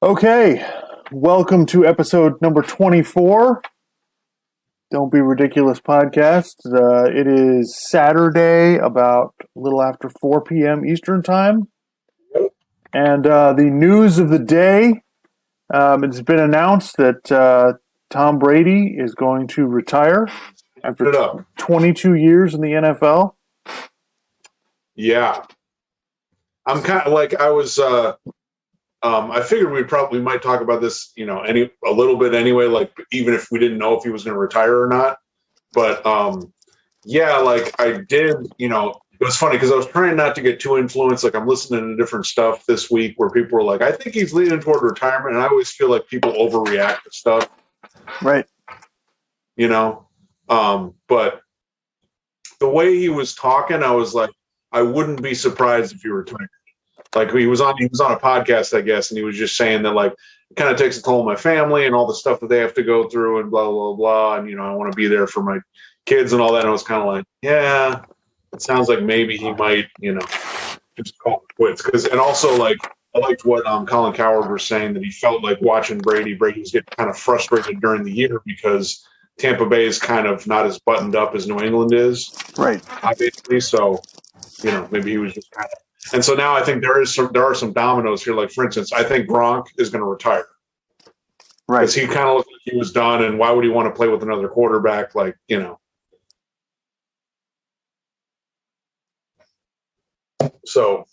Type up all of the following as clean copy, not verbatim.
Okay, welcome to episode number 24. Don't Be Ridiculous podcast. It is Saturday, about a little after 4 p.m. Eastern Time. And the news of the day, it's been announced that Tom Brady is going to retire after 22 years in the NFL. Yeah. I'm kind of like, I figured we might talk about this, a little bit anyway, like even if we didn't know if he was going to retire or not. But yeah, like I did, it was funny because I was trying not to get too influenced. Like I'm listening to different stuff this week where people were like, I think he's leaning toward retirement. And I always feel like people overreact to stuff. Right. But the way he was talking, I was like, I wouldn't be surprised if he retired. Like he was on a podcast, I guess, and he was just saying that like it kind of takes a toll on my family and all the stuff that they have to go through and blah blah blah, and I want to be there for my kids and all that. And I was kind of like, yeah, it sounds like maybe he might, just call it quits. And also like I liked what Colin Cowherd was saying, that he felt like watching Brady was getting kind of frustrated during the year because Tampa Bay is kind of not as buttoned up as New England is, right? Obviously, so maybe he was just kind of. And so now I think there are some dominoes here. Like, for instance, I think Gronk is going to retire. Right. Because he kind of looked like he was done, and why would he want to play with another quarterback? Like, So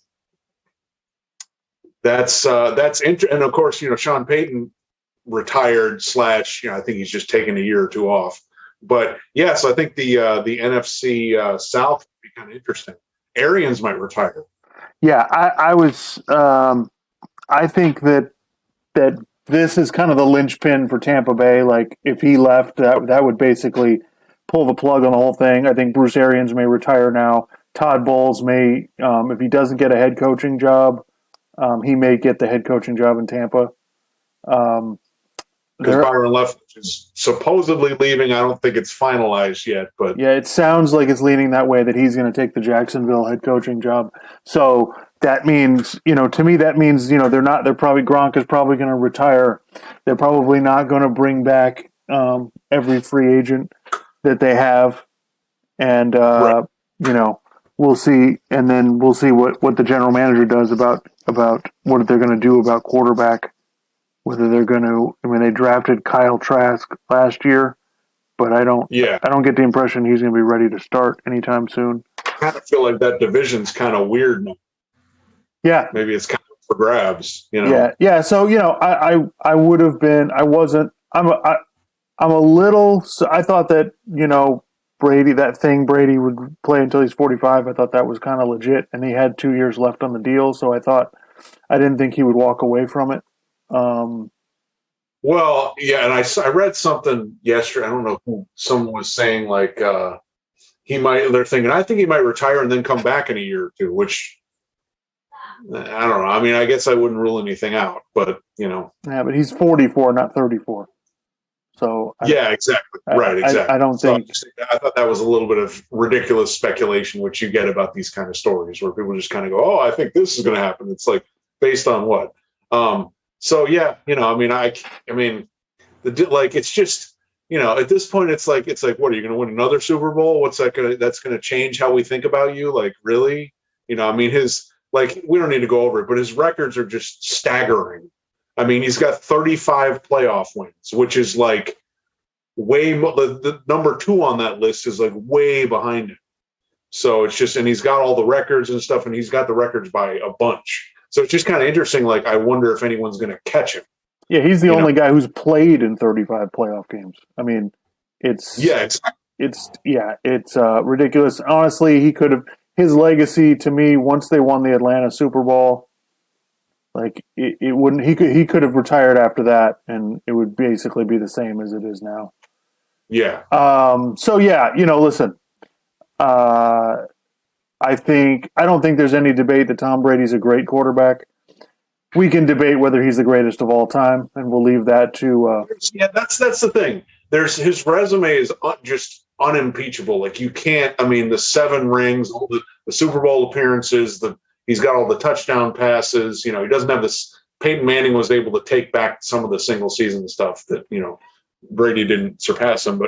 that's interesting. And of course, Sean Payton retired / I think he's just taking a year or two off. But yeah, so I think the NFC South would be kind of interesting. Arians might retire. Yeah, I think that this is kind of the linchpin for Tampa Bay. Like, if he left, that would basically pull the plug on the whole thing. I think Bruce Arians may retire now. Todd Bowles may, if he doesn't get a head coaching job, he may get the head coaching job in Tampa. Because Byron Leftwich is supposedly leaving. I don't think it's finalized yet, but yeah, it sounds like it's leaning that way, that he's going to take the Jacksonville head coaching job. So that means, to me, that means, Gronk is probably going to retire. They're probably not going to bring back every free agent that they have. And, right. We'll see. And then we'll see what the general manager does about what they're going to do about quarterback. Whether they're going to, they drafted Kyle Trask last year, but I don't get the impression he's going to be ready to start anytime soon. I kind of feel like that division's kind of weird now. Yeah. Maybe it's kind of for grabs, Yeah. So, I would have been, I wasn't, I'm a little, I thought that, Brady would play until he's 45. I thought that was kind of legit, and he had 2 years left on the deal. So I didn't think he would walk away from it. Well, yeah, and I read something yesterday. I don't know who someone was saying like they're thinking, I think he might retire and then come back in a year or two, which I don't know. I mean, I guess I wouldn't rule anything out, but Yeah, but he's 44, not 34. So yeah, exactly. Right, exactly. I don't think. I thought that was a little bit of ridiculous speculation, which you get about these kind of stories where people just kind of go, "Oh, I think this is going to happen." It's like, based on what? So yeah, it's just, at this point, it's like, what are you going to win another Super Bowl? That's going to change how we think about you? Like, really? We don't need to go over it, but his records are just staggering. I mean, he's got 35 playoff wins, which is like the number 2 on that list is like way behind him. So it's just, and he's got all the records and stuff, and he's got the records by a bunch. So it's just kind of interesting. Like, I wonder if anyone's going to catch him. Yeah, he's the only guy who's played in 35 playoff games. I mean, it's ridiculous. Honestly, he could have, his legacy to me, once they won the Atlanta Super Bowl, like it wouldn't. He could have retired after that, and it would basically be the same as it is now. Yeah. So yeah, listen. I don't think there's any debate that Tom Brady's a great quarterback. We can debate whether he's the greatest of all time, and we'll leave that to. Yeah, that's the thing. His resume is just unimpeachable. Like, you can't. I mean, the 7 rings, all the Super Bowl appearances, he's got all the touchdown passes. He doesn't have this Peyton Manning was able to take back some of the single season stuff that, Brady didn't surpass him,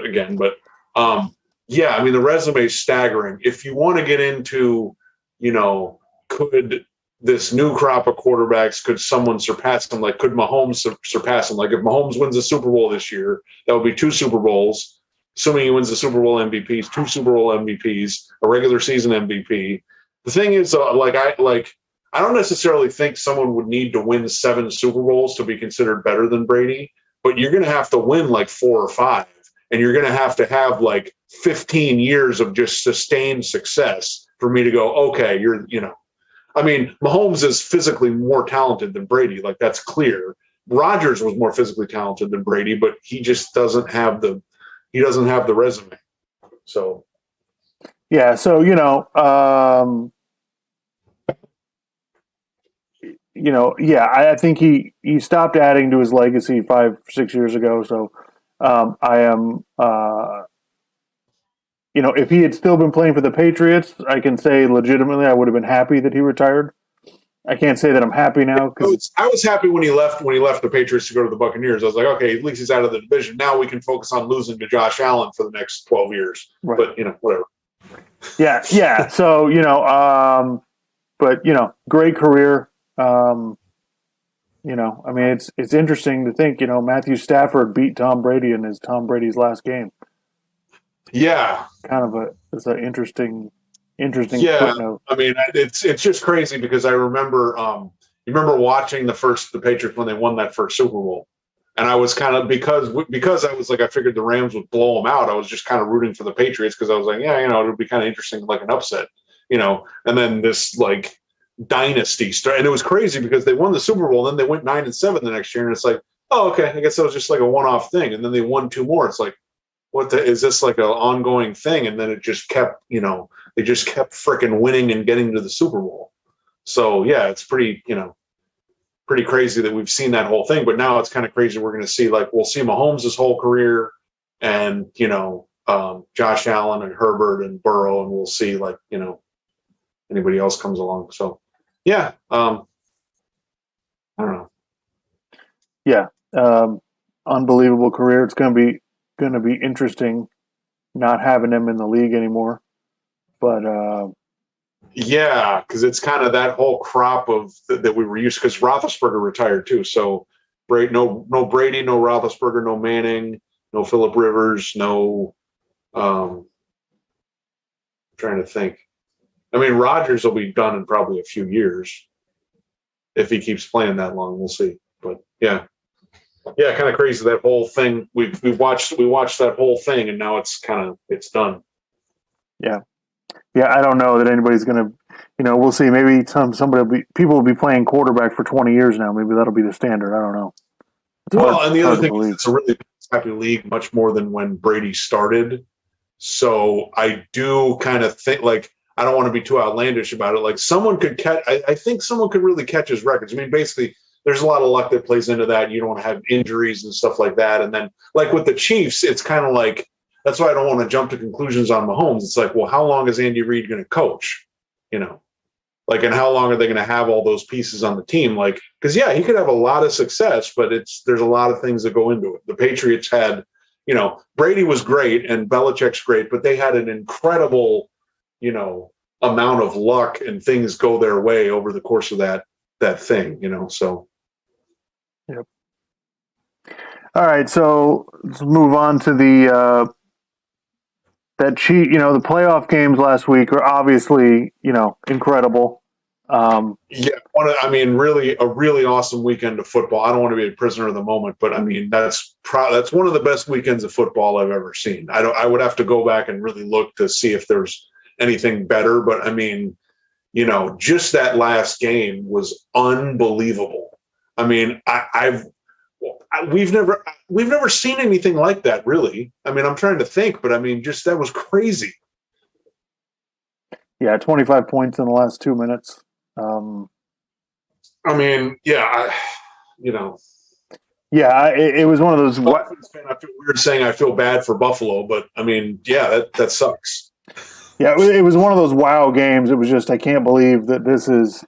yeah, I mean, the resume is staggering. If you want to get into, could this new crop of quarterbacks, could someone surpass him? Like, could Mahomes surpass him? Like, if Mahomes wins the Super Bowl this year, that would be 2 Super Bowls, assuming he wins the Super Bowl MVPs, 2 Super Bowl MVPs, a regular season MVP. The thing is, I don't necessarily think someone would need to win 7 Super Bowls to be considered better than Brady, but you're going to have to win like 4 or 5, and you're going to have like 15 years of just sustained success for me to go, okay, I mean, Mahomes is physically more talented than Brady. Like, that's clear. Rodgers was more physically talented than Brady, but he just doesn't have the resume. So, yeah. So, I think he stopped adding to his legacy 5-6 years ago. So, I am, if he had still been playing for the Patriots, I can say legitimately I would have been happy that he retired. I can't say that I'm happy now because I was happy when he left the Patriots to go to the Buccaneers. I was like, okay, at least he's out of the division. Now we can focus on losing to Josh Allen for the next 12 years. Right. But whatever. Yeah. So but great career. I mean, it's interesting to think. Matthew Stafford beat Tom Brady in his Tom Brady's last game. Yeah, kind of it's an interesting footnote. I mean, it's just crazy because I remember you remember watching the Patriots when they won that first Super Bowl, and I was kind of because I was like I figured the Rams would blow them out. I was just kind of rooting for the Patriots because I was like, yeah, it would be kind of interesting, like an upset, and then this like dynasty started, and it was crazy because they won the Super Bowl, and then they went 9-7 the next year, and it's like, oh, okay, I guess that was just like a one-off thing, and then they won 2 more. It's like, is this like an ongoing thing? And then it just kept, they just kept freaking winning and getting to the Super Bowl. So yeah, it's pretty crazy that we've seen that whole thing. But now it's kind of crazy. We're going to see, like, we'll see Mahomes' whole career, and Josh Allen and Herbert and Burrow, and we'll see like anybody else comes along. So yeah, I don't know. Yeah, unbelievable career. It's going to be interesting not having him in the league anymore. But yeah, because it's kind of that whole crop of that we were used to, because Roethlisberger retired too. So no Brady, no Roethlisberger, no Manning, no Phillip Rivers, no I'm trying to think. I mean, Rodgers will be done in probably a few years if he keeps playing that long. We'll see. But yeah, kind of crazy, that whole thing. We watched that whole thing, and now it's done. Yeah, I don't know that anybody's going to, we'll see. Maybe people will be playing quarterback for 20 years now. Maybe that'll be the standard. I don't know. And the other thing is, it's a really happy league, much more than when Brady started. So I do kind of think, like, I don't want to be too outlandish about it. Like, someone could catch. I think someone could really catch his records. I mean, basically, there's a lot of luck that plays into that. You don't have injuries and stuff like that. And then, like with the Chiefs, it's kind of like, that's why I don't want to jump to conclusions on Mahomes. It's like, well, how long is Andy Reid going to coach? Like, and how long are they going to have all those pieces on the team? Like, because yeah, he could have a lot of success, but there's a lot of things that go into it. The Patriots had, Brady was great and Belichick's great, but they had an incredible, amount of luck and things go their way over the course of that thing, so. Yep. All right. So let's move on to the the playoff games last week are obviously, incredible. Really a really awesome weekend of football. I don't want to be a prisoner of the moment, but I mean, that's one of the best weekends of football I've ever seen. I would have to go back and really look to see if there's anything better, but I mean, just that last game was unbelievable. I mean, we've never seen anything like that, really. I mean, I'm trying to think, but I mean, just that was crazy. Yeah, 25 points in the last 2 minutes. I mean, yeah, Yeah, it was one of those. I feel weird saying I feel bad for Buffalo, but I mean, yeah, that sucks. Yeah, it was one of those wow games. It was just, I can't believe that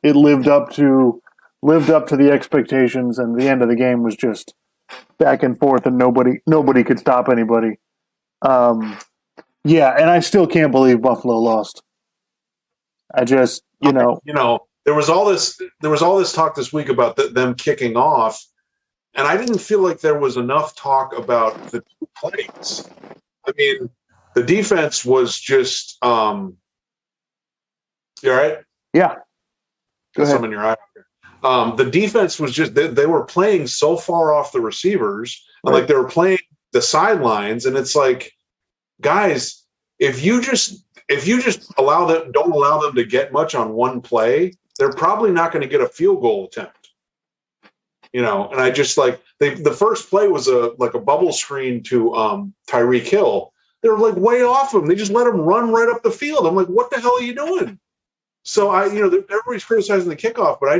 it lived up to lived up to the expectations, and the end of the game was just back and forth, and nobody could stop anybody. Yeah, and I still can't believe Buffalo lost. I just, there was all this talk this week about them kicking off, and I didn't feel like there was enough talk about the two plays. I mean, the defense was just. You all right? Yeah. Got some in your eye. The defense was just they were playing so far off the receivers, and like they were playing the sidelines, and it's like, guys, if you just don't allow them to get much on one play, they're probably not going to get a field goal attempt. And I just like the first play was a bubble screen to Tyreek Hill. They were like way off him. They just let him run right up the field. I'm like, what the hell are you doing? So everybody's criticizing the kickoff, but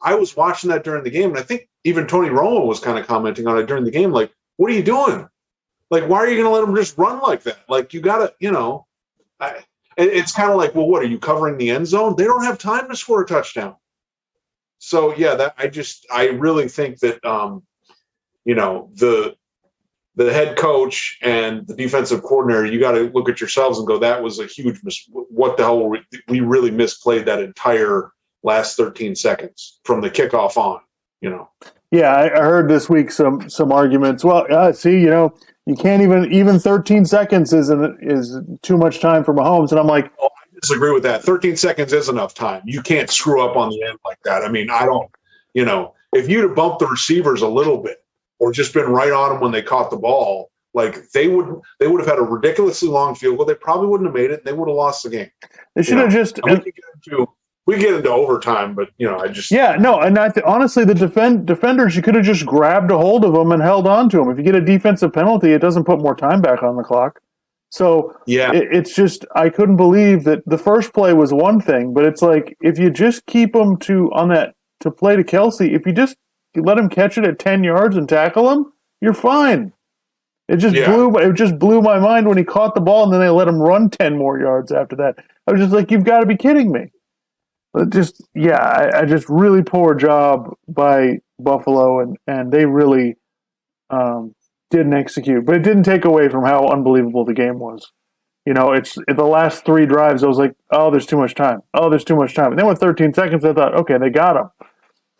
I was watching that during the game, and I think even Tony Romo was kind of commenting on it during the game. Like, what are you doing? Like, why are you going to let them just run like that? Like, you got to, it's kind of like, well, what are you covering the end zone? They don't have time to score a touchdown. So yeah, I really think that the head coach and the defensive coordinator, you got to look at yourselves and go, that was a huge what the hell we really misplayed that entire last 13 seconds from the kickoff on. Yeah, I heard this week some arguments. Well, see, you can't even 13 seconds is too much time for Mahomes, and I'm like, I disagree with that. 13 seconds is enough time. You can't screw up on the end like that. I mean, I don't. If you'd have bumped the receivers a little bit or just been right on them when they caught the ball, like they would have had a ridiculously long field goal. They probably wouldn't have made it. And they would have lost the game. They should have just. We get into overtime, but I just and honestly, the defenders, you could have just grabbed a hold of them and held on to them. If you get a defensive penalty, it doesn't put more time back on the clock. So yeah, it's just I couldn't believe that the first play was one thing, but it's like if you just keep them to play to Kelsey, if you just let him catch it at 10 yards and tackle him, you're fine. It just blew my mind when he caught the ball and then they let him run 10 more yards after that. I was just like, you've got to be kidding me. But I just really poor job by Buffalo, and they really didn't execute. But it didn't take away from how unbelievable the game was. It's the last 3 drives. I was like, oh, there's too much time. Oh, there's too much time. And then with 13 seconds, I thought, okay, they got him.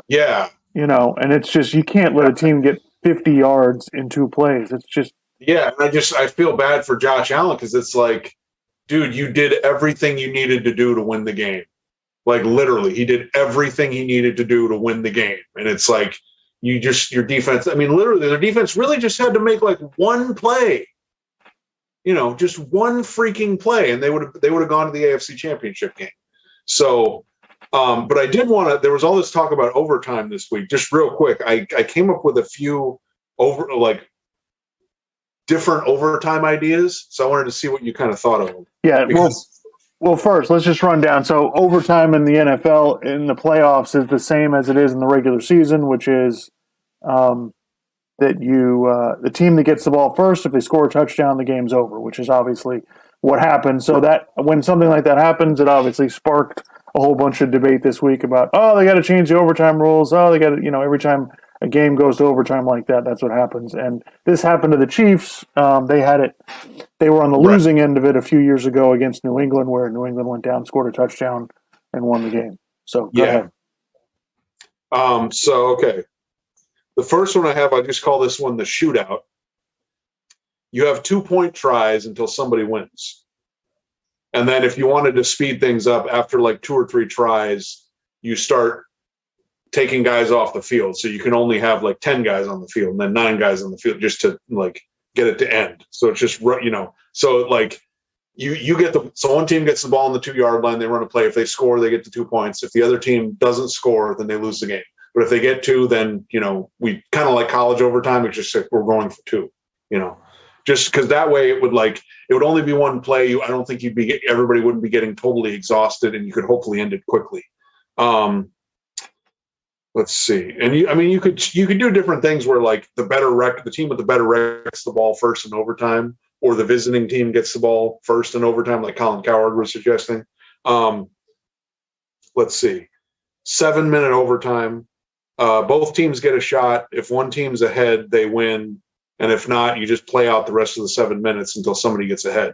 Yeah. And it's just you can't let a team get 50 yards in 2 plays. It's just and I feel bad for Josh Allen because it's like, dude, you did everything you needed to do to win the game. Like literally, he did everything he needed to do to win the game. And it's like your defense. I mean, literally, their defense really just had to make like one play. Just one freaking play, and they would have gone to the AFC Championship game. So, but I did want to. There was all this talk about overtime this week. Just real quick, I came up with a few different overtime ideas. So I wanted to see what you kind of thought of them. Yeah. Well, first, let's just run down. So overtime in the NFL in the playoffs is the same as it is in the regular season, which is that the team that gets the ball first, if they score a touchdown, the game's over, which is obviously what happened. So that when something like that happens, it obviously sparked a whole bunch of debate this week about, they got to change the overtime rules. They got to, every time a game goes to overtime like that, that's what happens. And this happened to the Chiefs. They were on the losing end of it a few years ago against New England, where New England went down, scored a touchdown, and won the game. So go ahead. Okay. The first one I just call this one the shootout. You have 2-point tries until somebody wins. And then if you wanted to speed things up after like 2 or 3 tries, you start taking guys off the field. So you can only have like 10 guys on the field and then 9 guys on the field just to like get it to end. So it's just, so like so one team gets the ball on the 2-yard line, they run a play. If they score, they get to 2 points. If the other team doesn't score, then they lose the game. But if they get 2, then, we kind of like college overtime. It's just like we're going for 2, just because that way it would only be one play. I don't think everybody wouldn't be getting totally exhausted, and you could hopefully end it quickly. Let's see. And you could do different things where like the team with the better record gets the ball first in overtime, or the visiting team gets the ball first in overtime, like Colin Cowherd was suggesting. Let's see. 7-minute overtime. Both teams get a shot. If one team's ahead, they win. And if not, you just play out the rest of the 7 minutes until somebody gets ahead.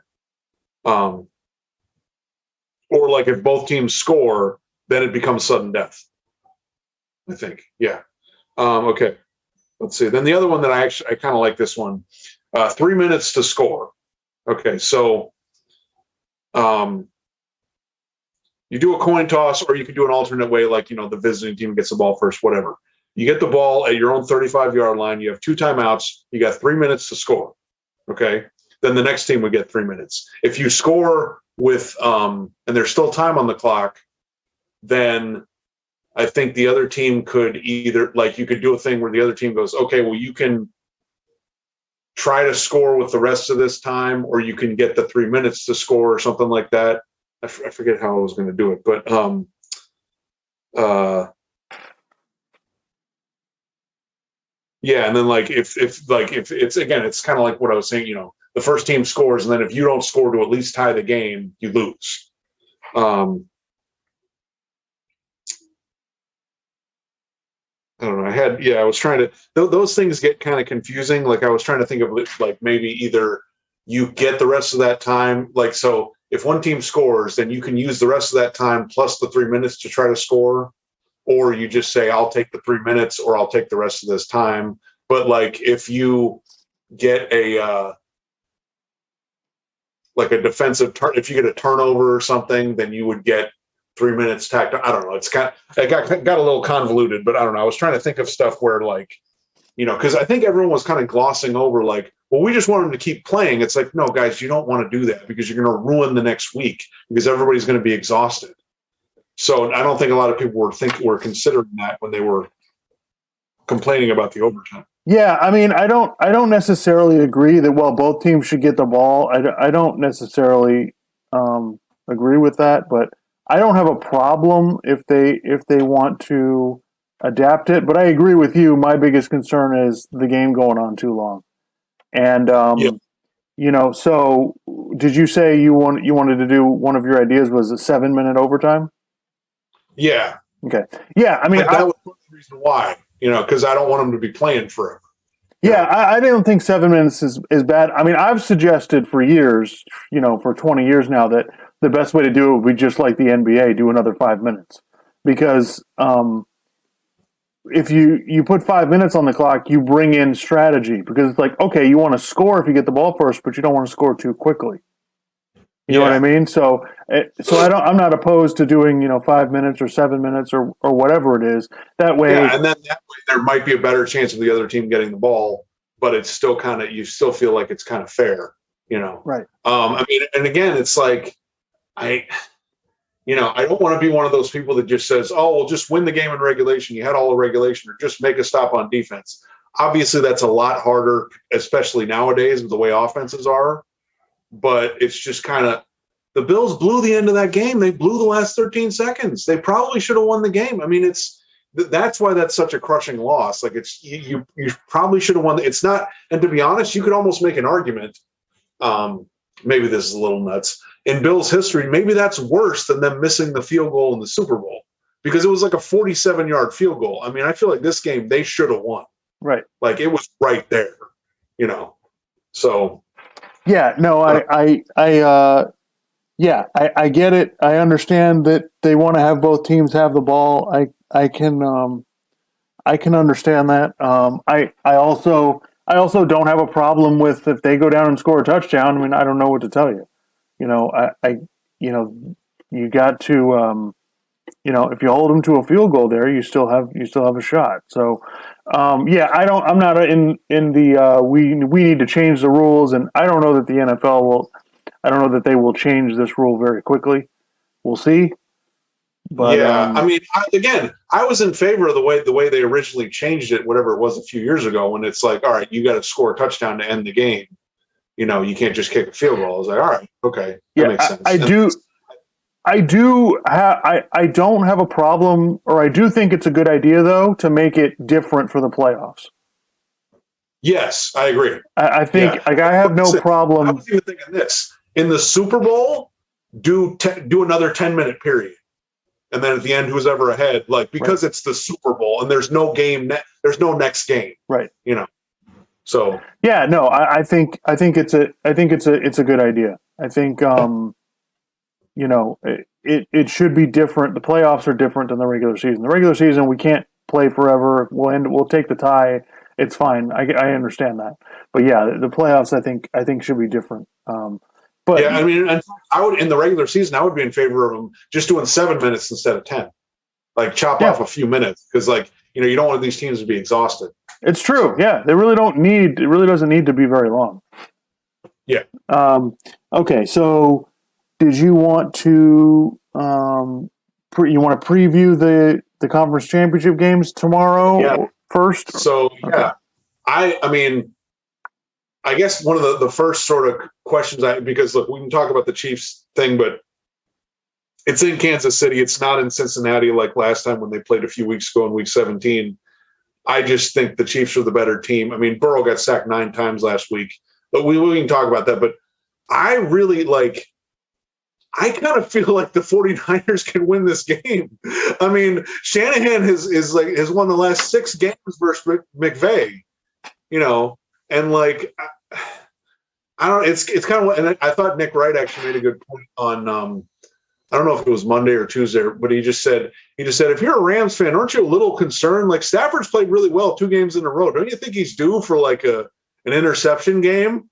Or like if both teams score, then it becomes sudden death. I think. Yeah. Okay. Let's see. Then the other one that I kind of like this one. 3 minutes to score. Okay. So you do a coin toss, or you can do an alternate way, like, the visiting team gets the ball first, whatever. You get the ball at your own 35-yard line. You have 2 timeouts. You got 3 minutes to score. Okay. Then the next team would get 3 minutes. If you score with, and there's still time on the clock, then I think the other team could either, like, you could do a thing where the other team goes, okay, well, you can try to score with the rest of this time, or you can get the 3 minutes to score or something like that. I forget how I was going to do it, but yeah. And then like if it's, again, it's kind of like what I was saying. The first team scores, and then if you don't score to at least tie the game, you lose. I don't know. I was trying to. Those things get kind of confusing. Like I was trying to think of like maybe either you get the rest of that time, like so. If one team scores, then you can use the rest of that time plus the 3 minutes to try to score, or you just say, I'll take the 3 minutes or I'll take the rest of this time. But like if you get a defensive if you get a turnover or something, then you would get 3 minutes tacked on. I don't know. It got a little convoluted, but I don't know. I was trying to think of stuff where like, because I think everyone was kind of glossing over like, well, we just want them to keep playing. It's like, no, guys, you don't want to do that because you're going to ruin the next week because everybody's going to be exhausted. So I don't think a lot of people were considering that when they were complaining about the overtime. Yeah, I mean, I don't necessarily agree that both teams should get the ball. I don't necessarily agree with that, but I don't have a problem if they want to adapt it. But I agree with you. My biggest concern is the game going on too long. And Yeah. So did you say you wanted to do, one of your ideas was a 7-minute overtime? Yeah. Okay. Yeah, I mean, that was the reason why, because I don't want them to be playing forever. Yeah, I don't think 7 minutes is bad. I mean, I've suggested for years, for 20 years now, that the best way to do it would be just like the NBA, do another 5 minutes. Because if you put 5 minutes on the clock, you bring in strategy. Because it's like, okay, you want to score if you get the ball first, but you don't want to score too quickly. You know what I mean? So I'm not opposed to doing 5 minutes or 7 minutes or whatever it is. That way, and then that way there might be a better chance of the other team getting the ball, but it's still you still feel like it's kind of fair, Right. I mean, and again, it's like I don't want to be one of those people that just says, "Oh, well, just win the game in regulation. You had all the regulation, or just make a stop on defense." Obviously, that's a lot harder, especially nowadays with the way offenses are. But it's just kind of, the Bills blew the end of that game. They blew the last 13 seconds. They probably should have won the game. I mean, that's why that's such a crushing loss. Like you probably should have won. It's not, and to be honest, you could almost make an argument. Maybe this is a little nuts. In Bills history, maybe that's worse than them missing the field goal in the Super Bowl, because it was like a 47-yard field goal. I mean, I feel like this game they should have won. Right. Like it was right there, So. Yeah. No. I get it. I understand that they want to have both teams have the ball. I can understand that. I also don't have a problem with if they go down and score a touchdown. I mean, I don't know what to tell you. You got to, if you hold them to a field goal there, you still have a shot. So, I'm not in the, we need to change the rules, and I don't know that the NFL will, I don't know that they will change this rule very quickly. We'll see. But, I mean, I was in favor of the way they originally changed it, whatever it was a few years ago, when it's like, all right, you got to score a touchdown to end the game. You can't just kick a field goal. I was like, all right, okay, that makes sense. I don't have a problem, or I do think it's a good idea, though, to make it different for the playoffs. Yes, I agree. I think, I have no problem. I was even thinking this. In the Super Bowl, do another 10-minute period. and then at the end, who's ever ahead, like, because it's the Super Bowl and there's no game, there's no next game, right? So yeah, no, I think it's a good idea. I think it should be different. The playoffs are different than the regular season. The regular season we can't play forever. We'll take the tie. It's fine. I understand that, but yeah, the playoffs I think should be different. But yeah, I mean, I would in the regular season I would be in favor of them just doing 7 minutes instead of 10, like chop off a few minutes because you don't want these teams to be exhausted. It's true. Yeah, they really don't need. It really doesn't need to be very long. Yeah. Okay, so did you want to you want to preview the conference championship games tomorrow first? So yeah, I mean, I guess one of the first sort of questions because look, we can talk about the Chiefs thing, but it's in Kansas City. It's not in Cincinnati like last time when they played a few weeks ago in Week 17. I just think the Chiefs are the better team. I mean, Burrow got sacked 9 times last week, but we can talk about that. But I really I kind of feel like the 49ers can win this game. I mean, Shanahan has won the last 6 games versus McVay, and I don't. It's kind of, and I thought Nick Wright actually made a good point on. I don't know if it was Monday or Tuesday, but he just said, if you're a Rams fan, aren't you a little concerned? Like Stafford's played really well 2 games in a row. Don't you think he's due for an interception game?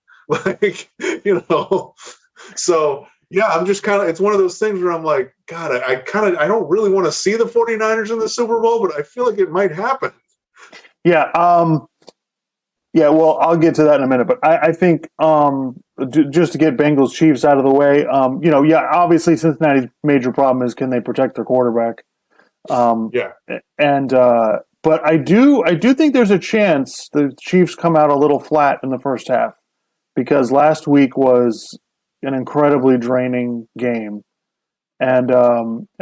So yeah, I'm just kind of, it's one of those things where I'm like, God, I don't really want to see the 49ers in the Super Bowl, but I feel like it might happen. Yeah. Yeah, well, I'll get to that in a minute, but I think just to get Bengals Chiefs out of the way, obviously Cincinnati's major problem is can they protect their quarterback? But I do think there's a chance the Chiefs come out a little flat in the first half because last week was an incredibly draining game, and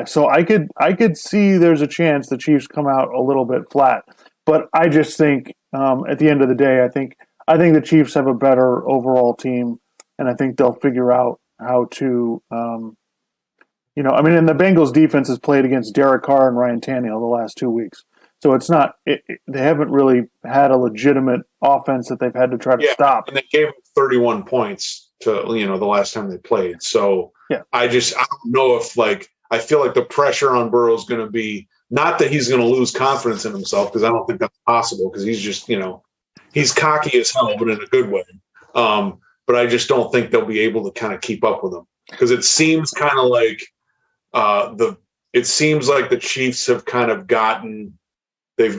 so I could see there's a chance the Chiefs come out a little bit flat. But I just think at the end of the day, I think the Chiefs have a better overall team, and I think they'll figure out how to, and the Bengals defense has played against Derek Carr and Ryan Tannehill the last 2 weeks, so it's not they haven't really had a legitimate offense that they've had to try to stop. And they gave them 31 points to the last time they played. So I don't know if I feel like the pressure on Burrow is going to be. Not that he's going to lose confidence in himself, because I don't think that's possible, because he's just, he's cocky as hell, but in a good way. But I just don't think they'll be able to kind of keep up with him, because it seems kind of like it seems like the Chiefs have kind of gotten their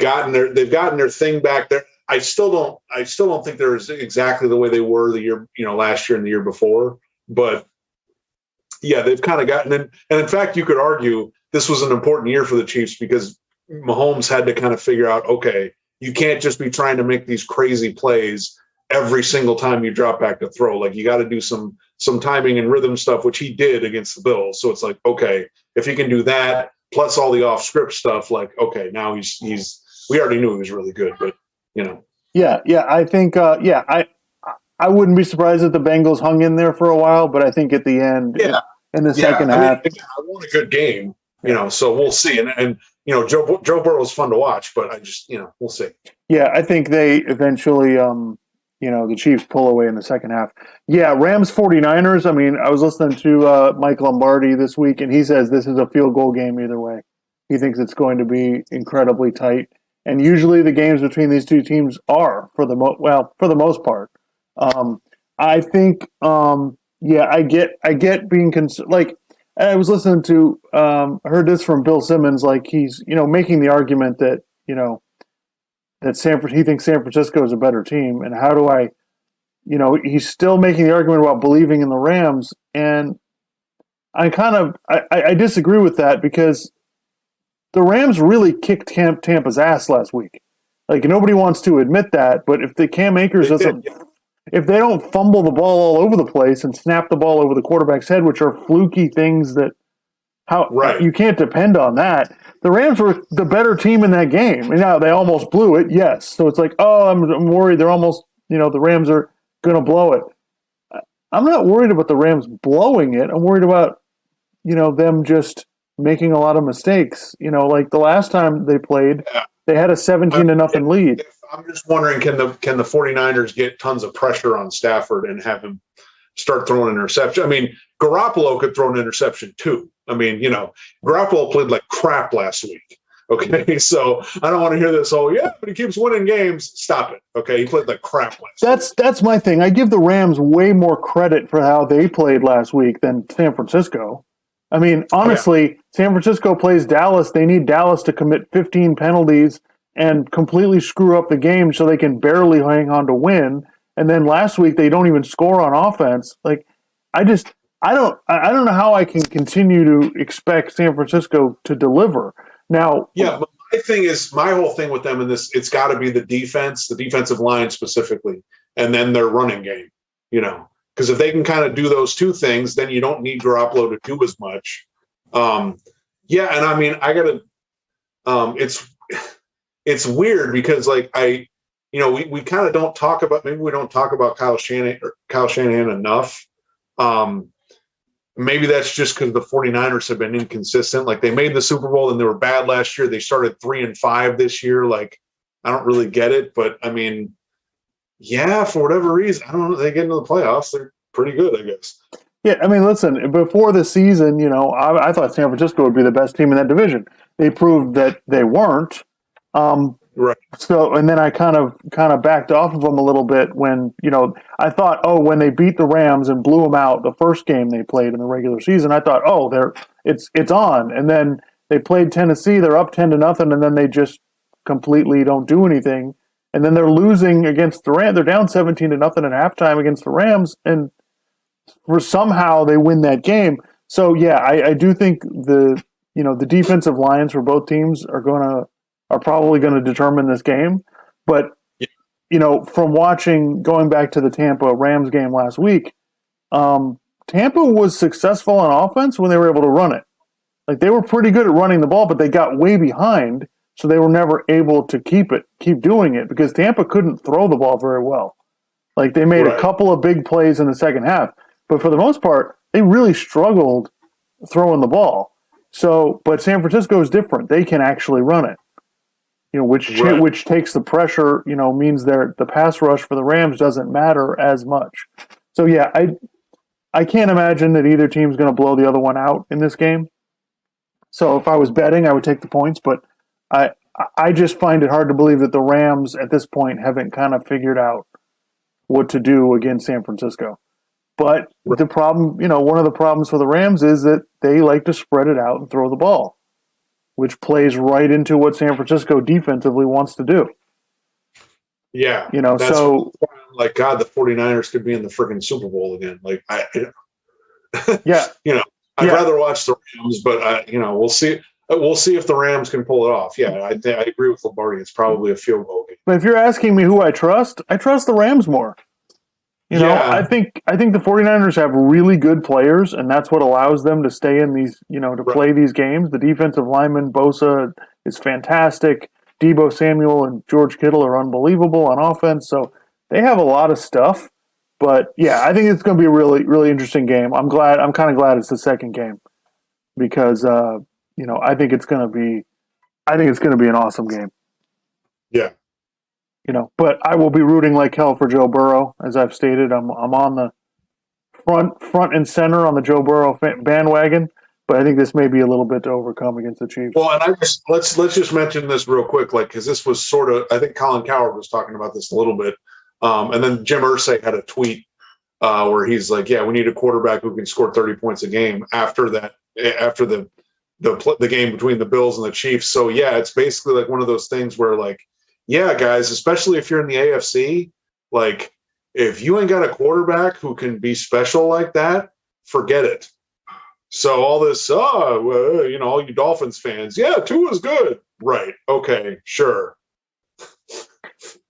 thing back there. I still don't think they're exactly the way they were the year, last year and the year before, but yeah, they've kind of gotten in. And in fact, you could argue this was an important year for the Chiefs because Mahomes had to kind of figure out, okay, you can't just be trying to make these crazy plays every single time you drop back to throw. Like, you got to do some timing and rhythm stuff, which he did against the Bills. So it's like, okay, if he can do that, plus all the off script stuff, like, okay, now he's we already knew he was really good, but Yeah. I think, I wouldn't be surprised if the Bengals hung in there for a while, but I think at the end, in the second half, I want a good game, so we'll see. And Joe Burrow is fun to watch, but I just, we'll see. Yeah, I think they eventually, the Chiefs pull away in the second half. Yeah, Rams 49ers. I mean, I was listening to Mike Lombardi this week, and he says this is a field goal game either way. He thinks it's going to be incredibly tight. And usually the games between these two teams are, for the most part. I think, I get being concerned. Like, I was listening to, I heard this from Bill Simmons. Like, he's, making the argument that, that he thinks San Francisco is a better team. And how do I, he's still making the argument about believing in the Rams. And I disagree with that because the Rams really kicked Tampa's ass last week. Like, nobody wants to admit that, but if the Cam Akers doesn't. If they don't fumble the ball all over the place and snap the ball over the quarterback's head, which are fluky things that you can't depend on that. The Rams were the better team in that game. And now they almost blew it, yes. So it's like, I'm worried they're almost, the Rams are going to blow it. I'm not worried about the Rams blowing it. I'm worried about, them just making a lot of mistakes. Like the last time they played, they had a 17-0 lead. I'm just wondering, can the 49ers get tons of pressure on Stafford and have him start throwing interception? I mean, Garoppolo could throw an interception too. I mean, Garoppolo played like crap last week. Okay, so I don't want to hear this. Oh yeah, but he keeps winning games. Stop it. Okay, he played like crap last week. That's my thing. I give the Rams way more credit for how they played last week than San Francisco. I mean, honestly, San Francisco plays Dallas. They need Dallas to commit 15 penalties and completely screw up the game so they can barely hang on to win. And then last week they don't even score on offense. Like, I don't know how I can continue to expect San Francisco to deliver. Now, but my whole thing with them in this, it's got to be the defense, the defensive line specifically, and then their running game. Because if they can kind of do those two things, then you don't need Garoppolo to do as much. And I mean, I gotta. It's weird because we kind of don't talk about, maybe we don't talk about Kyle Shanahan enough. Maybe that's just because the 49ers have been inconsistent. Like they made the Super Bowl and they were bad last year. They started 3-5 this year. Like, I don't really get it, but I mean, for whatever reason, I don't know. They get into the playoffs. They're pretty good, I guess. Yeah, I mean, listen, before the season, I thought San Francisco would be the best team in that division. They proved that they weren't. Right. So, and then I kind of backed off of them a little bit when, I thought, when they beat the Rams and blew them out the first game they played in the regular season, I thought, it's on. And then they played Tennessee, they're up 10-0, and then they just completely don't do anything. And then they're losing against the Rams. They're down 17-0 at halftime against the Rams, and somehow they win that game. So I do think the defensive lines for both teams are probably going to determine this game. But, from going back to the Tampa Rams game last week, Tampa was successful on offense when they were able to run it. Like they were pretty good at running the ball, but they got way behind, so they were never able to keep doing it because Tampa couldn't throw the ball very well. Like they made a couple of big plays in the second half, but for the most part, they really struggled throwing the ball. So, but San Francisco is different. They can actually run it. Which takes the pressure, means the pass rush for the Rams doesn't matter as much. So I can't imagine that either team's going to blow the other one out in this game. So if I was betting, I would take the points, but I just find it hard to believe that the Rams at this point haven't kind of figured out what to do against San Francisco. But the problem, one of the problems for the Rams is that they like to spread it out and throw the ball, which plays right into what San Francisco defensively wants to do. Yeah. So like, God, the 49ers could be in the freaking Super Bowl again. Like, I'd rather watch the Rams, but we'll see. We'll see if the Rams can pull it off. Yeah, I agree with Lombardi. It's probably a field goal game. But if you're asking me who I trust the Rams more. I think the 49ers have really good players, and that's what allows them to stay in these, to play these games. The defensive lineman, Bosa, is fantastic. Deebo Samuel and George Kittle are unbelievable on offense. So they have a lot of stuff. But, I think it's going to be a really, really interesting game. I'm kind of glad it's the second game because, I think it's going to be an awesome game. Yeah. But I will be rooting like hell for Joe Burrow, as I've stated. I'm on the front and center on the Joe Burrow bandwagon, but I think this may be a little bit to overcome against the Chiefs. Well, and let's just mention this real quick, because this was sort of, I think Colin Cowherd was talking about this a little bit, and then Jim Irsay had a tweet where he's like, "Yeah, we need a quarterback who can score 30 points a game after the game between the Bills and the Chiefs." So it's basically like one of those things where guys, especially if you're in the AFC, like if you ain't got a quarterback who can be special like that, forget it. So all this, all you Dolphins fans, Tua's good, right? Okay, sure.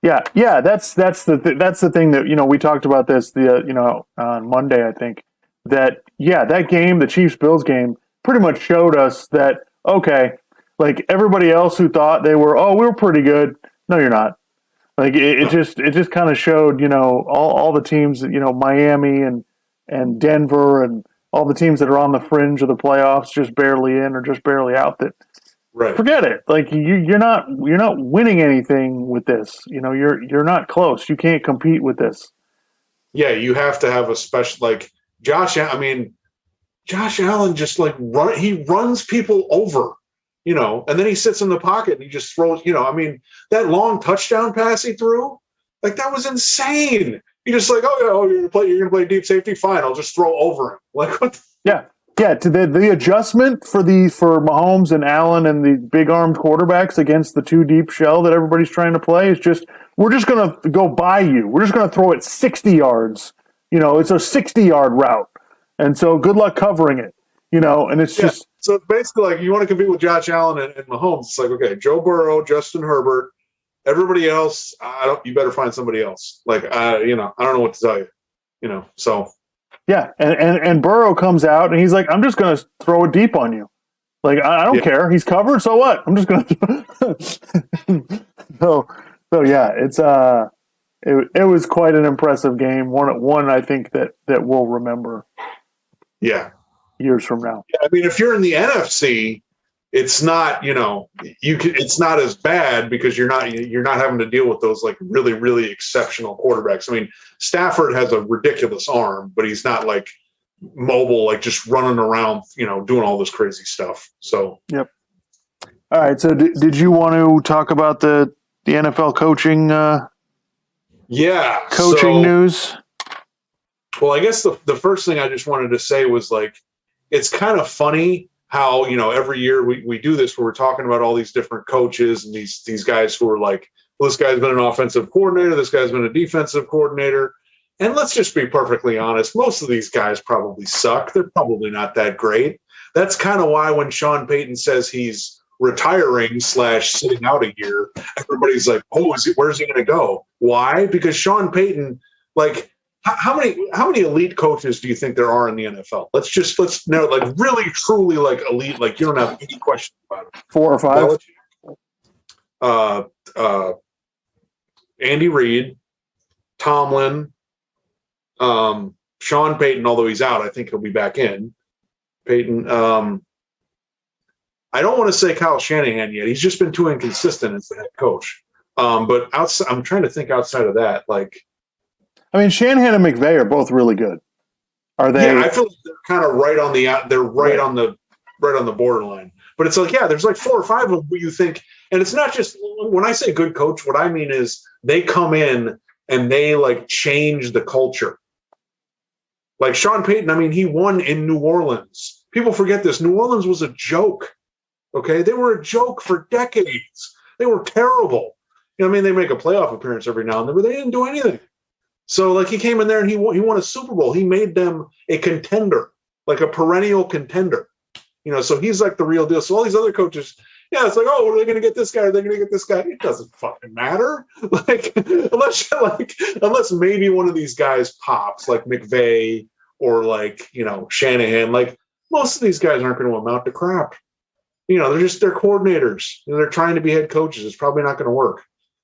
Yeah, that's the thing that we talked about this on Monday, I think, that game, the Chiefs Bills game, pretty much showed us that like everybody else who thought they were we were pretty good. No, you're not. Like it just kind of showed, all the teams, Miami and Denver and all the teams that are on the fringe of the playoffs, just barely in or just barely out. That Right. forget it. Like you're not winning anything with this. You're not close. You can't compete with this. Yeah, you have to have a special like Josh. I mean, Josh Allen just like he runs people over, and then he sits in the pocket and he just throws, I mean, that long touchdown pass he threw, like that was insane. He just like, you're gonna play deep safety, fine, I'll just throw over him. Like what? Yeah. Yeah, to the adjustment for Mahomes and Allen and the big armed quarterbacks against the two deep shell that everybody's trying to play is just we're just gonna go by you. We're just gonna throw it 60 yards. It's a 60-yard route. And so good luck covering it. And it's just so basically like you want to compete with Josh Allen and Mahomes. It's like, okay, Joe Burrow, Justin Herbert, everybody else, you better find somebody else. Like I don't know what to tell you. So yeah, and Burrow comes out and he's like, I'm just gonna throw it deep on you. Like I don't care. He's covered, so what? I'm just gonna so yeah, it's it was quite an impressive game. One I think that we'll remember. Yeah. Years from now. Yeah, I mean, if you're in the NFC, it's not, it's not as bad because you're not having to deal with those like really, really exceptional quarterbacks. I mean, Stafford has a ridiculous arm, but he's not like mobile, like just running around, doing all this crazy stuff. So, yep. All right. So did you want to talk about the NFL coaching? Coaching news. Well, I guess the first thing I just wanted to say was like, it's kind of funny how, every year we do this where we're talking about all these different coaches and these guys who are like, well, this guy's been an offensive coordinator, this guy's been a defensive coordinator. And let's just be perfectly honest, most of these guys probably suck. They're probably not that great. That's kind of why when Sean Payton says he's retiring / sitting out a year, everybody's like, oh, where's he going to go? Why? Because Sean Payton, like, how many elite coaches do you think there are in the NFL? Let's know, like really truly like elite, like you don't have any question about it. 4 or 5. Andy Reid, Tomlin, Sean Payton, although he's out, I think he'll be back in. Payton. I don't want to say Kyle Shanahan yet. He's just been too inconsistent as the head coach. But I'm trying to think outside of that, like. I mean, Shanahan and McVay are both really good. Are they? Yeah, I feel like they're kind of right on the borderline. But it's like, yeah, there's like 4 or 5 of them who you think, and it's not just when I say good coach, what I mean is they come in and they like change the culture. Like Sean Payton, I mean, he won in New Orleans. People forget this. New Orleans was a joke. Okay, they were a joke for decades. They were terrible. I mean, they make a playoff appearance every now and then, but they didn't do anything. So, like, he came in there and he won a Super Bowl. He made them a contender, like a perennial contender. So he's like the real deal. So all these other coaches, yeah, it's like, oh, are they going to get this guy? Are they going to get this guy? It doesn't fucking matter. Like, unless maybe one of these guys pops, like McVay or like, Shanahan. Like, most of these guys aren't going to amount to crap. They're coordinators. They're trying to be head coaches. It's probably not going to work.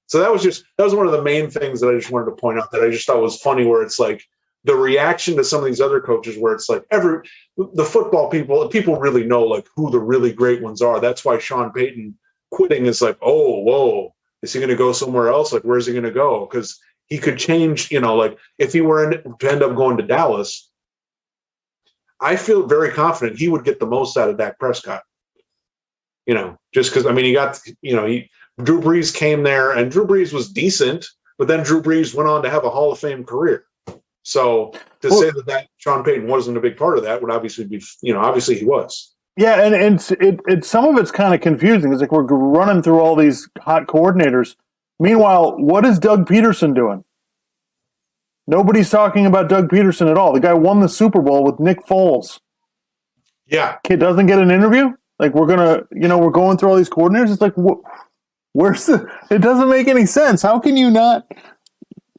So that was one of the main things that I just wanted to point out that I just thought was funny, where it's like the reaction to some of these other coaches where it's like the football people really know like who the really great ones are. That's why Sean Payton quitting is like, oh, whoa, is he going to go somewhere else? Like, where's he going to go? Because he could change, like if he were to end up going to Dallas, I feel very confident he would get the most out of Dak Prescott. Just because, I mean, he got, Drew Brees came there and Drew Brees was decent, but then Drew Brees went on to have a Hall of Fame career. So to say that Sean Payton wasn't a big part of that would obviously be, obviously he was. Yeah, and some of it's kind of confusing. It's like we're running through all these hot coordinators. Meanwhile, what is Doug Peterson doing? Nobody's talking about Doug Peterson at all. The guy won the Super Bowl with Nick Foles. Yeah. Kid doesn't get an interview? Like we're going through all these coordinators. It's like, it doesn't make any sense. How can you not?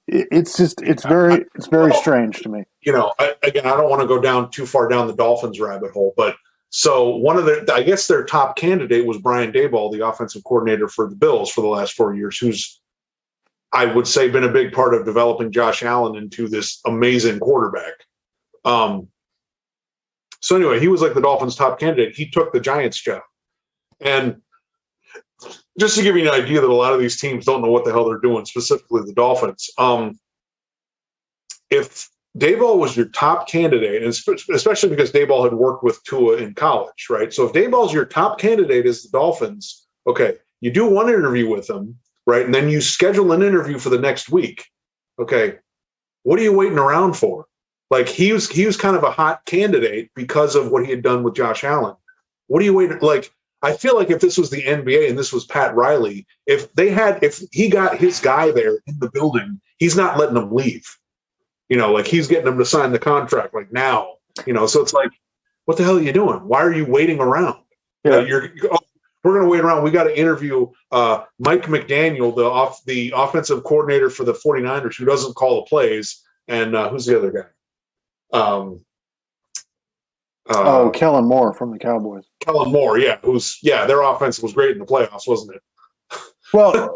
It's very strange to me. I don't want to go down too far down the Dolphins rabbit hole, but so I guess their top candidate was Brian Daboll, the offensive coordinator for the Bills for the last 4 years, who's, I would say, been a big part of developing Josh Allen into this amazing quarterback. So anyway, he was like the Dolphins' top candidate. He took the Giants job. And just to give you an idea that a lot of these teams don't know what the hell they're doing, specifically the Dolphins. If Daboll was your top candidate, and especially because Daboll had worked with Tua in college, right? So if Daboll's your top candidate as the Dolphins, okay, you do one interview with him, right? And then you schedule an interview for the next week. Okay, what are you waiting around for? Like he was kind of a hot candidate because of what he had done with Josh Allen. What are you waiting? Like, I feel like if this was the NBA and this was Pat Riley, if he got his guy there in the building, he's not letting him leave. Like he's getting him to sign the contract like now. So it's like, what the hell are you doing? Why are you waiting around? Yeah. We're going to wait around. We got to interview Mike McDaniel, the offensive coordinator for the 49ers, who doesn't call the plays. And who's the other guy? Kellen Moore from the Cowboys. Kellen Moore, yeah. Their offense was great in the playoffs, wasn't it? Well,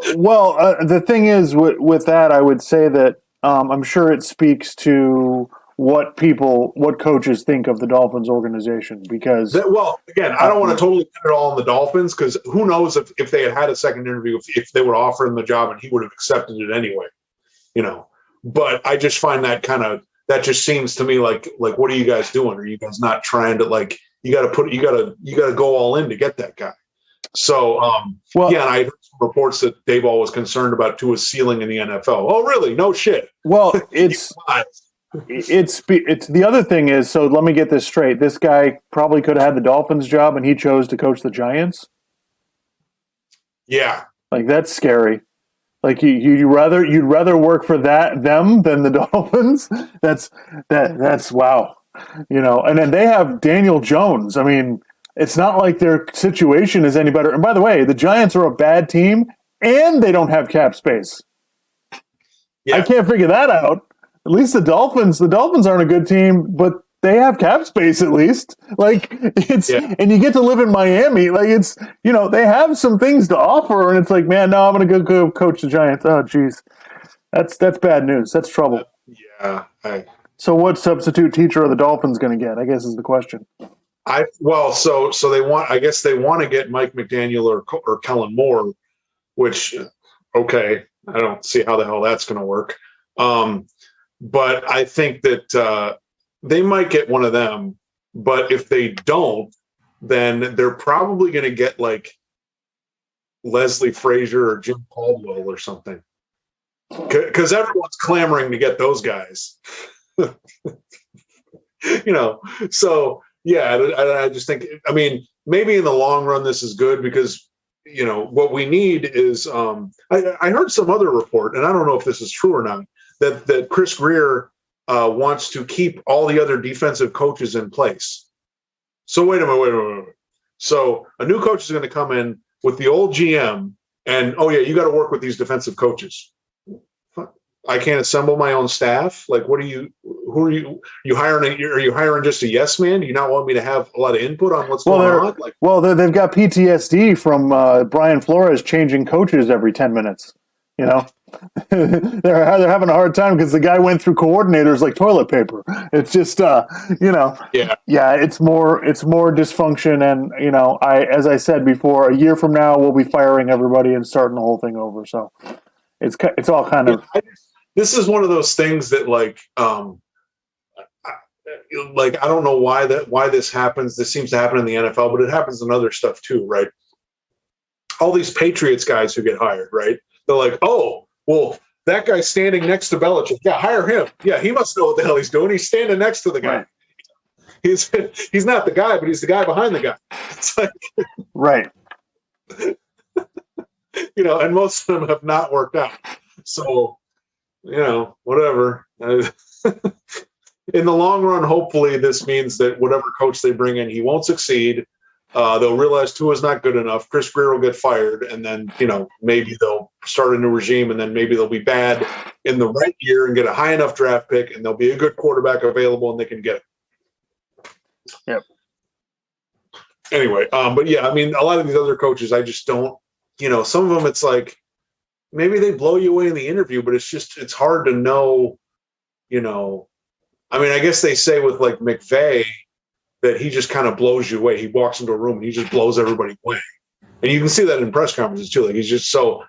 the thing is with that, I would say that I'm sure it speaks to what coaches think of the Dolphins organization because. Again, I don't want to totally put it all on the Dolphins because who knows if they had a second interview, if they would offer him the job and he would have accepted it anyway, But I just find that that just seems to me like what are you guys doing? Are you guys not trying to you got to go all in to get that guy? So, and I heard some reports that Daboll was concerned about Tua's ceiling in the NFL. Oh, really? No shit. Well, it's the other thing is, so let me get this straight. This guy probably could have had the Dolphins job and he chose to coach the Giants. Yeah. Like that's scary. Like you'd rather work for them than the Dolphins. That's wow. And then they have Daniel Jones. I mean, it's not like their situation is any better. And by the way, the Giants are a bad team and they don't have cap space. Yeah. I can't figure that out. At least the Dolphins aren't a good team, but they have cap space at least. And you get to live in Miami. They have some things to offer, and it's like, man, no, I'm going to go coach the Giants. Oh, geez, that's bad news. That's trouble. Yeah. So, what substitute teacher are the Dolphins going to get? I guess is the question. So they want. I guess they want to get Mike McDaniel or Kellen Moore, which, okay, I don't see how the hell that's going to work. But I think that they might get one of them. But if they don't, then they're probably going to get Leslie Frazier or Jim Caldwell or something. Because everyone's clamoring to get those guys. So yeah, I just think, I mean, maybe in the long run this is good because what we need is I heard some other report, and I don't know if this is true or not, that Chris Greer wants to keep all the other defensive coaches in place. So wait a minute. So a new coach is going to come in with the old GM, and you got to work with these defensive coaches. I can't assemble my own staff. Who are you hiring? Are you hiring just a yes man? Do you not want me to have a lot of input on what's going on? They've got PTSD from Brian Flores changing coaches every 10 minutes. They're having a hard time because the guy went through coordinators like toilet paper. It's just, it's more dysfunction. And, as I said before, a year from now, we'll be firing everybody and starting the whole thing over. So it's all kind of. This is one of those things that I don't know why this happens. This seems to happen in the NFL, but it happens in other stuff too, right? All these Patriots guys who get hired, right? They're like, oh, well, that guy's standing next to Belichick. Yeah, hire him. Yeah, he must know what the hell he's doing. He's standing next to the guy. Right. He's not the guy, but he's the guy behind the guy. It's like, right. And most of them have not worked out. So, whatever. In the long run, hopefully this means that whatever coach they bring in, he won't succeed. They'll realize Tua's not good enough. Chris Greer will get fired, and then maybe they'll start a new regime, and then maybe they'll be bad in the right year and get a high enough draft pick, and there'll be a good quarterback available, and they can get it. Yep. Anyway, but yeah, I mean, a lot of these other coaches, I just don't. Some of them, it's like maybe they blow you away in the interview, but it's hard to know. I mean, I guess they say with McVay. that he just kind of blows you away. He walks into a room and he just blows everybody away. And you can see that in press conferences too. Like he's just so,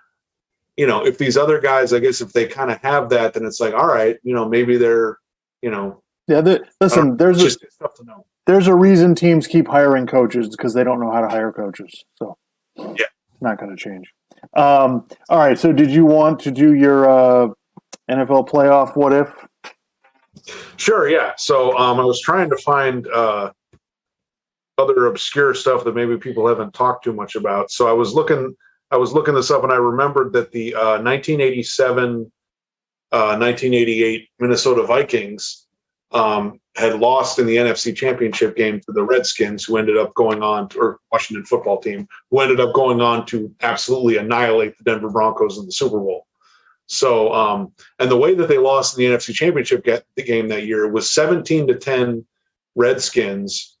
if these other guys, I guess if they kind of have that, then it's like, all right, maybe they're, Yeah, listen, it's just tough to know. There's a reason teams keep hiring coaches because they don't know how to hire coaches. So yeah, it's not going to change. All right. So did you want to do your NFL playoff what if? Sure. Yeah. So I was trying to find other obscure stuff that maybe people haven't talked too much about. So I was looking this up, and I remembered that the 1987, 1988 Minnesota Vikings had lost in the NFC Championship game to the Redskins, who ended up going on, or Washington football team, who ended up going on to absolutely annihilate the Denver Broncos in the Super Bowl. So, and the way that they lost in the NFC Championship game that year was 17-10 Redskins,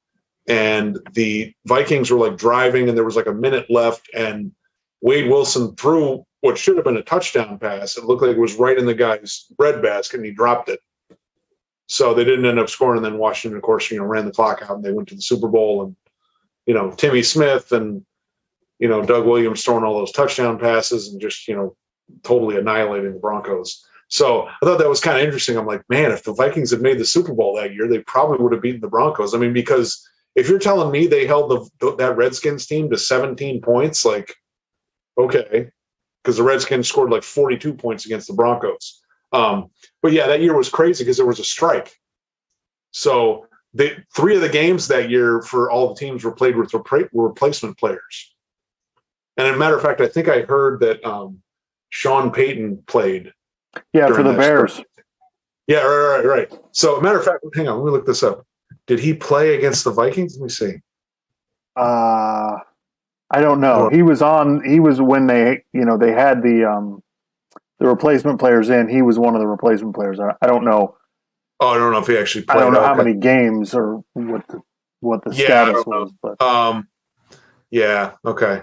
and the Vikings were like driving, and there was like a minute left, and Wade Wilson threw what should have been a touchdown pass. It looked like it was right in the guy's breadbasket, and he dropped it. So they didn't end up scoring. And then Washington, of course, ran the clock out, and they went to the Super Bowl. And Timmy Smith and Doug Williams throwing all those touchdown passes and just totally annihilating the Broncos. So I thought that was kind of interesting. I'm like, man, if the Vikings had made the Super Bowl that year, they probably would have beaten the Broncos. I mean, because if you're telling me they held that Redskins team to 17 points, like, okay, because the Redskins scored like 42 points against the Broncos. But yeah, that year was crazy because there was a strike. So three of the games that year for all the teams were played with replacement players. And as a matter of fact, I think I heard that Sean Payton played. Yeah, for the Bears. Strike. Yeah, right. So, as a matter of fact, hang on, let me look this up. Did he play against the Vikings? Let me see. I don't know. He was when they had the replacement players in. He was one of the replacement players. I don't know. Oh, I don't know if he actually played. I don't know how many games or what the status was, but yeah, okay.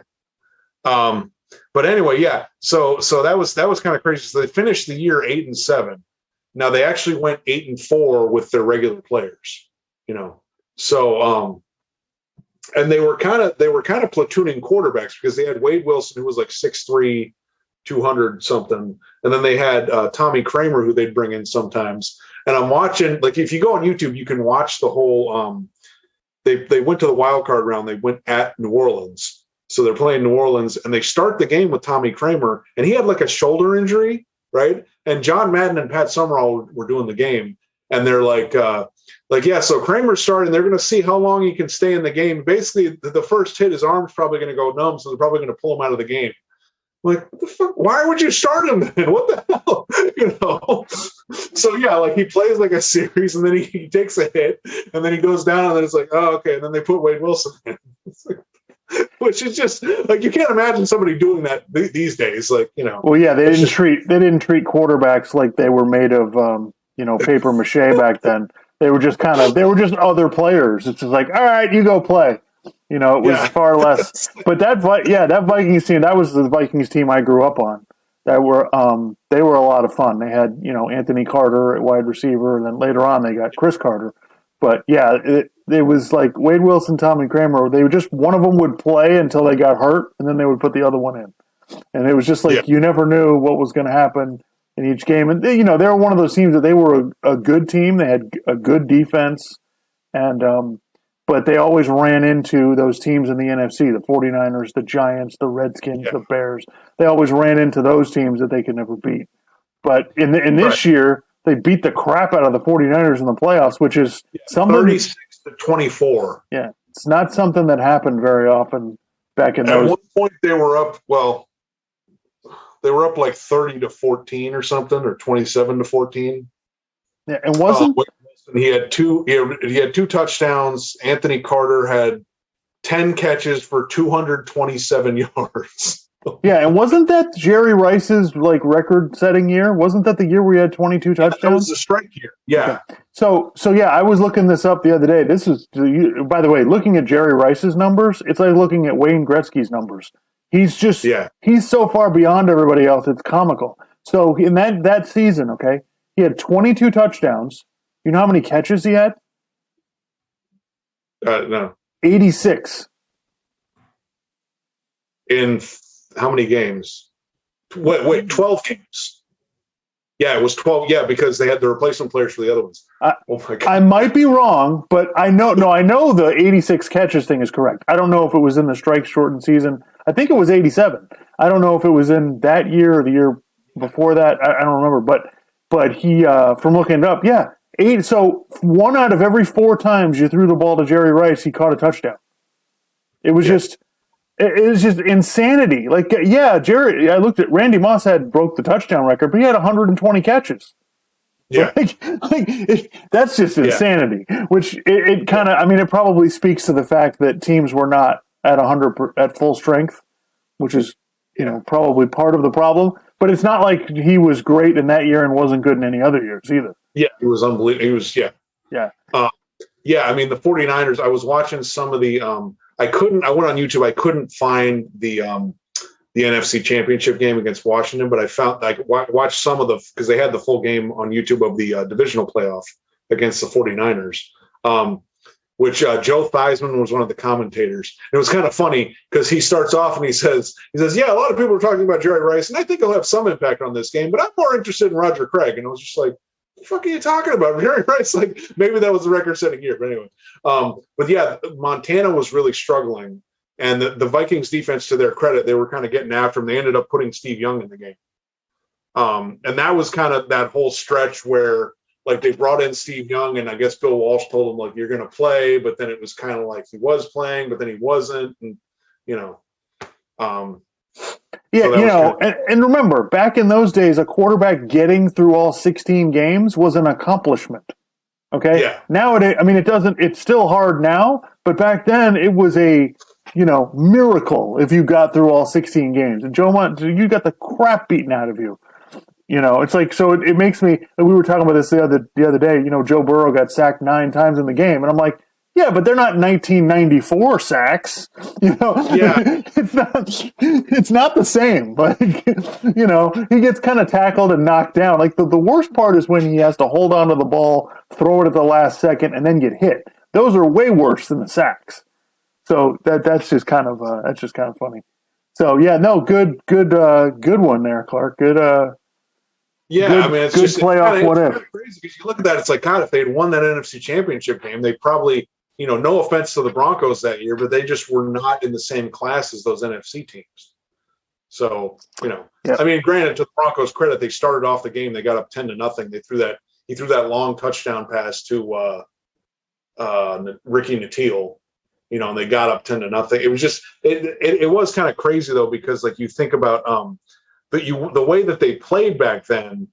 But anyway, yeah. So that was kind of crazy. So they finished the year 8-7. Now they actually went 8-4 with their regular players. So and they were kind of platooning quarterbacks because they had Wade Wilson, who was like 6'3", 200 something, and then they had Tommy Kramer, who they'd bring in sometimes. And I'm watching, like, if you go on YouTube, you can watch the whole. They went to the wild card round. They went at New Orleans, so they're playing New Orleans, and they start the game with Tommy Kramer, and he had like a shoulder injury, right? And John Madden and Pat Summerall were doing the game, and they're like, yeah. So Kramer's starting. They're going to see how long he can stay in the game. Basically, the first hit, his arm's probably going to go numb, so they're probably going to pull him out of the game. Like, what the fuck? Why would you start him then? What the hell? So yeah, like he plays like a series, and then he takes a hit, and then he goes down, and then it's like, oh, okay. And then they put Wade Wilson in. Which is just like, you can't imagine somebody doing that these days. Like, Well, yeah, they didn't treat quarterbacks like they were made of paper mache back then. They were just other players. It's just like, all right, you go play. It was far less. But that Vikings team, that was the Vikings team I grew up on. They were a lot of fun. They had, Anthony Carter at wide receiver, and then later on they got Chris Carter. But yeah, it was like Wade Wilson, Tommy Kramer. They would just, one of them would play until they got hurt, and then they would put the other one in. And it was just like, you never knew what was going to happen in each game. And they were one of those teams that they were a good team. They had a good defense, and but they always ran into those teams in the NFC, the 49ers, the Giants, the Redskins, the Bears. They always ran into those teams that they could never beat. But in this year, they beat the crap out of the 49ers in the playoffs, which is something 36-24. Yeah, it's not something that happened very often back in those. At one point, they were up. Well, they were up like 30-14 or something, or 27-14. Yeah, and wasn't he had two touchdowns. Anthony Carter had 10 catches for 227 yards. Yeah, and wasn't that Jerry Rice's record-setting year? Wasn't that the year where he had 22 touchdowns? That was the strike year. Yeah. Okay. So yeah, I was looking this up the other day. This is, by the way, looking at Jerry Rice's numbers, it's like looking at Wayne Gretzky's numbers. He's just he's so far beyond everybody else. It's comical. So in that season, okay, he had 22 touchdowns. You know how many catches he had? No. 86. In how many games? Wait, 12 games. Yeah, it was 12. Yeah, because they had the replacement players for the other ones. Oh my God. I might be wrong, but I know the 86 catches thing is correct. I don't know if it was in the strike shortened season. I think it was 87. I don't know if it was in that year or the year before that. I don't remember, but he from looking it up, yeah, 8. So 1 out of every 4 times you threw the ball to Jerry Rice, he caught a touchdown. It was just insanity. Like, yeah, Jerry. I looked at Randy Moss broke the touchdown record, but he had 120 catches. Yeah, That's just insanity. Which it kind of, I mean, it probably speaks to the fact that teams were not at 100 at full strength, which is probably part of the problem. But it's not like he was great in that year and wasn't good in any other years either. Yeah, he was unbelievable. He was yeah. Yeah, I mean the 49ers. I was watching some of the. I went on YouTube. I couldn't find the NFC Championship game against Washington, but I found watched some of because they had the full game on YouTube of the divisional playoff against the 49ers, which Joe Theismann was one of the commentators. And it was kind of funny because he starts off and he says, yeah, a lot of people are talking about Jerry Rice, and I think he'll have some impact on this game, but I'm more interested in Roger Craig. And I was just like, what the fuck are you talking about? Jerry Rice, like maybe that was the record-setting year, but anyway. But yeah, Montana was really struggling. And the Vikings defense, to their credit, they were kind of getting after him. They ended up putting Steve Young in the game. And that was kind of that whole stretch where, like, they brought in Steve Young, and I guess Bill Walsh told him, like, you're going to play, but then it was kind of like he was playing, but then he wasn't. And, and remember, back in those days, a quarterback getting through all 16 games was an accomplishment. Okay? Yeah. Nowadays, I mean, it's still hard now, but back then it was a miracle if you got through all 16 games. And you got the crap beaten out of you. It's like, so it makes me, we were talking about this the other day, Joe Burrow got sacked 9 times in the game. And I'm like, yeah, but they're not 1994 sacks. Yeah. It's not the same. Like, he gets kind of tackled and knocked down. Like the worst part is when he has to hold on to the ball, throw it at the last second, and then get hit. Those are way worse than the sacks. So that's just kind of funny. So yeah, no, good one there, Clark. Good. Yeah, I mean, it's good just playoff. What if? Crazy because you look at that, it's like, God, if they'd won that NFC Championship game, they probably, no offense to the Broncos that year, but they just were not in the same class as those NFC teams. So, I mean, granted, to the Broncos' credit, they started off the game, they got up 10-0. He threw that long touchdown pass to Ricky Nattiel. And they got up 10-0. It was just it was kind of crazy though, because like you think about the way that they played back then,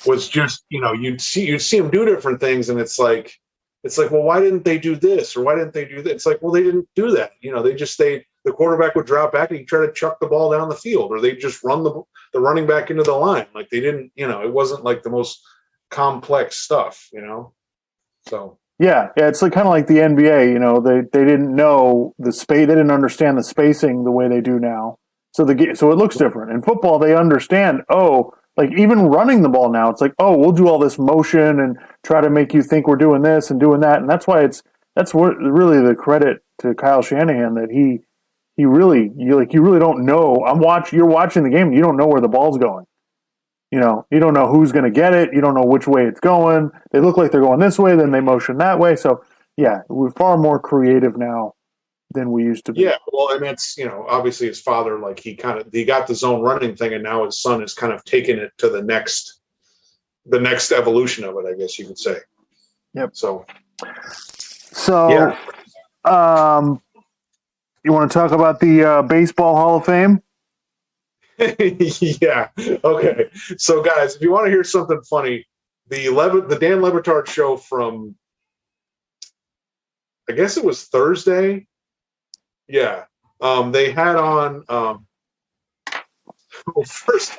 was just you'd see them do different things, and it's like, well, why didn't they do this or why didn't they do that? It's like, well, they didn't do that. The quarterback would drop back and he'd try to chuck the ball down the field, or they just run the running back into the line. Like they didn't, it wasn't like the most complex stuff, So yeah, it's like kind of like the NBA. They didn't know the space. They didn't understand the spacing the way they do now. So it looks different. In football, they understand. Oh, like even running the ball now, it's like, oh, we'll do all this motion and try to make you think we're doing this and doing that, and that's why that's really the credit to Kyle Shanahan, that you really don't know. You're watching the game, and you don't know where the ball's going. You don't know who's going to get it. You don't know which way it's going. They look like they're going this way, then they motion that way. So, yeah, we're far more creative now than we used to be. Yeah, well, and that's, obviously his father, like he got the zone running thing, and now his son is kind of taking it to the next evolution of it, I guess you could say. Yep. So yeah. You want to talk about the Baseball Hall of Fame? Yeah. Okay. So, guys, if you want to hear something funny, the Dan Le Batard show from, I guess it was Thursday. Yeah. They had on first.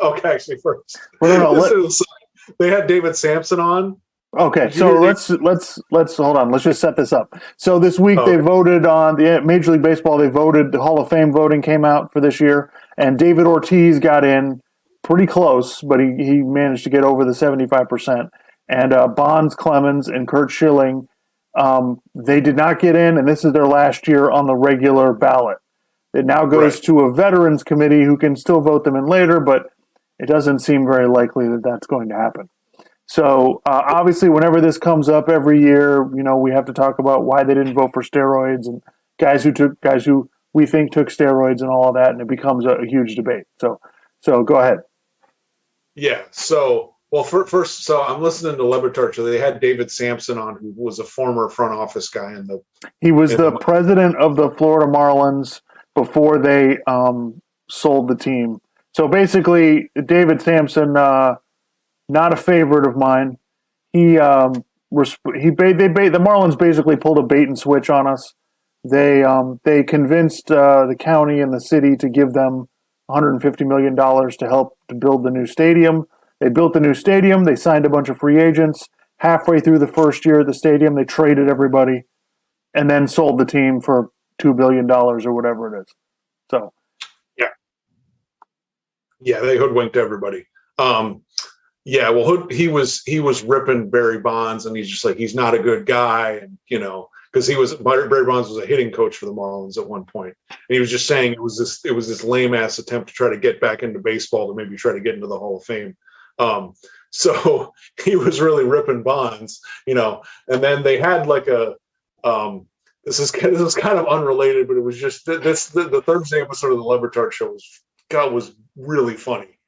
They had David Sampson on. Okay, so let's hold on. Let's just set this up. So this week they voted on the Major League Baseball. They voted, the Hall of Fame voting came out for this year, and David Ortiz got in pretty close, but he managed to get over the 75%. And Bonds, Clemens, and Kurt Schilling, they did not get in, and this is their last year on the regular ballot. It now goes to a veterans committee who can still vote them in later, but it doesn't seem very likely that that's going to happen. So obviously, whenever this comes up every year, we have to talk about why they didn't vote for steroids and guys who we think took steroids and all of that, and it becomes a huge debate. So go ahead. Yeah. So, well, first, so I'm listening to Le Batard. So they had David Sampson on, who was a former front office guy He was the president of the Florida Marlins before they sold the team. So basically, David Sampson, not a favorite of mine. The Marlins basically pulled a bait and switch on us. They convinced the county and the city to give them $150 million to help to build the new stadium. They built the new stadium. They signed a bunch of free agents. Halfway through the first year of the stadium, they traded everybody and then sold the team for $2 billion or whatever it is. So, yeah, they hoodwinked everybody. Yeah, well, he was ripping Barry Bonds, and he's just like, he's not a good guy, and because Barry Bonds was a hitting coach for the Marlins at one point, and he was just saying it was this lame ass attempt to try to get back into baseball to maybe try to get into the Hall of Fame. So he was really ripping Bonds, and then they had like a this is kind of unrelated, but it was just the Thursday episode of the Le Batard show was really funny.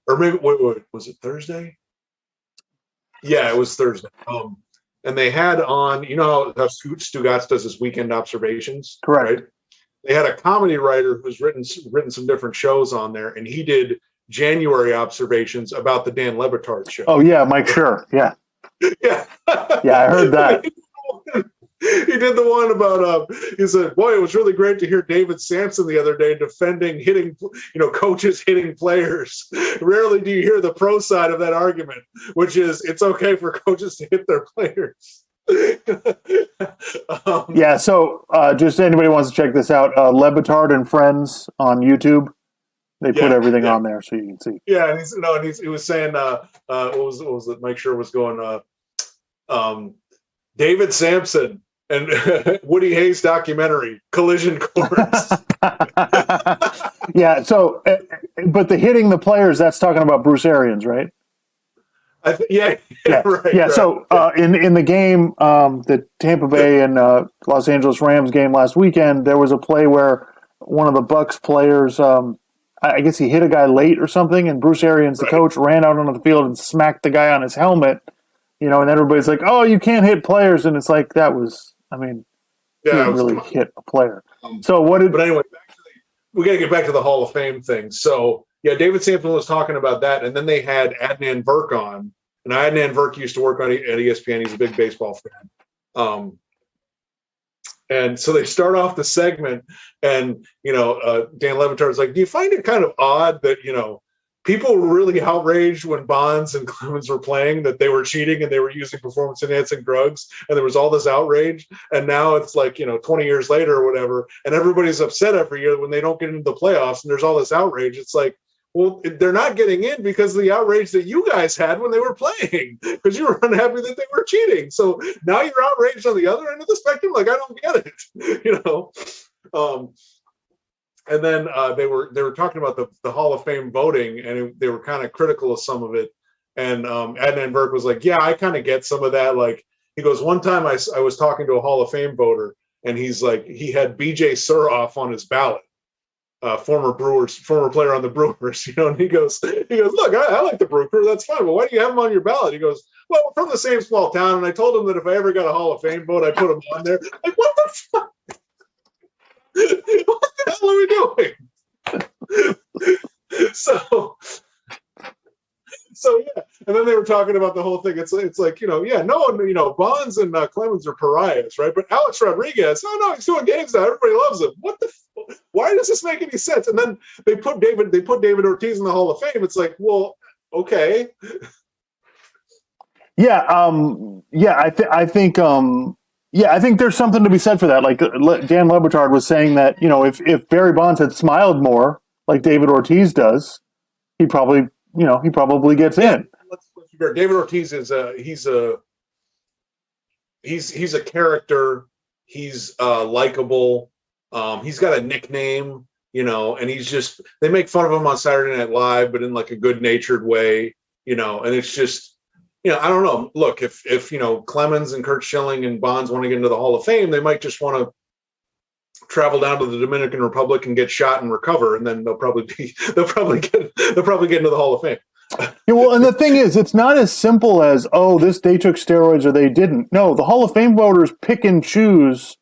Or maybe wait, was it Thursday? Yeah, it was Thursday. And they had on, how Stugotz does his weekend observations, correct? Right? They had a comedy writer who's written some different shows on there, and he did January observations about the Dan Le Batard show. Oh yeah, Mike Schur. Yeah, yeah, yeah, I heard that. He did the one about he said, boy, it was really great to hear David Sampson the other day defending coaches hitting players. Rarely do you hear the pro side of that argument, which is it's okay for coaches to hit their players. Yeah, so just anybody wants to check this out, Le Batard and Friends on YouTube. They put everything on there so you can see. Yeah, and he was saying what was it? Mike Schur was going David Sampson and Woody Hayes documentary, Collision Course. Yeah, so, but the hitting the players, that's talking about Bruce Arians, right? Right. Yeah. Right. So in the game, the Tampa Bay and Los Angeles Rams game last weekend, there was a play where one of the Bucs players, I guess he hit a guy late or something, and Bruce Arians, the coach, ran out onto the field and smacked the guy on his helmet. And everybody's like, "Oh, you can't hit players," and it's like he didn't really hit a player. But anyway, we got to get back to the Hall of Fame thing. So yeah, David Sampson was talking about that, and then they had Adnan Virk on, and Adnan Virk used to work at ESPN. He's a big baseball fan. And so they start off the segment, and Dan Le Batard's like, "Do you find it kind of odd that people were really outraged when Bonds and Clemens were playing that they were cheating and they were using performance-enhancing drugs, and there was all this outrage, and now it's like 20 years later or whatever, and everybody's upset every year when they don't get into the playoffs, and there's all this outrage. It's like, well, they're not getting in because of the outrage that you guys had when they were playing, because you were unhappy that they were cheating. So now you're outraged on the other end of the spectrum. Like, I don't get it, And then they were talking about the Hall of Fame voting, and they were kind of critical of some of it. And Adnan Virk was like, "Yeah, I kind of get some of that." Like, he goes, "One time I was talking to a Hall of Fame voter, and he's like, he had B.J. Suroff on his ballot, former player on the Brewers, And he goes, "Look, I like the Brew Crew. That's fine. But why do you have him on your ballot?" He goes, "Well, we're from the same small town, and I told him that if I ever got a Hall of Fame vote, I'd put him on there." Like, what the fuck? What the hell are we doing? So yeah, and then they were talking about the whole thing. It's like no one, Bonds and Clemens are pariahs, right? But Alex Rodriguez, no, he's doing games now. Everybody loves him. What the? Why does this make any sense? And then they put David Ortiz in the Hall of Fame. It's like, well, okay. Yeah, I think there's something to be said for that. Like Dan Le Batard was saying that if Barry Bonds had smiled more, like David Ortiz does, he probably gets in. Let's be fair. David Ortiz is he's a character. He's likable. He's got a nickname, and they make fun of him on Saturday Night Live, but in like a good natured way, and it's just, I don't know. Look, if Clemens and Curt Schilling and Bonds want to get into the Hall of Fame, they might just want to travel down to the Dominican Republic and get shot and recover, and then they'll probably get into the Hall of Fame. Yeah, well, and the thing is, it's not as simple as, they took steroids or they didn't. No, the Hall of Fame voters pick and choose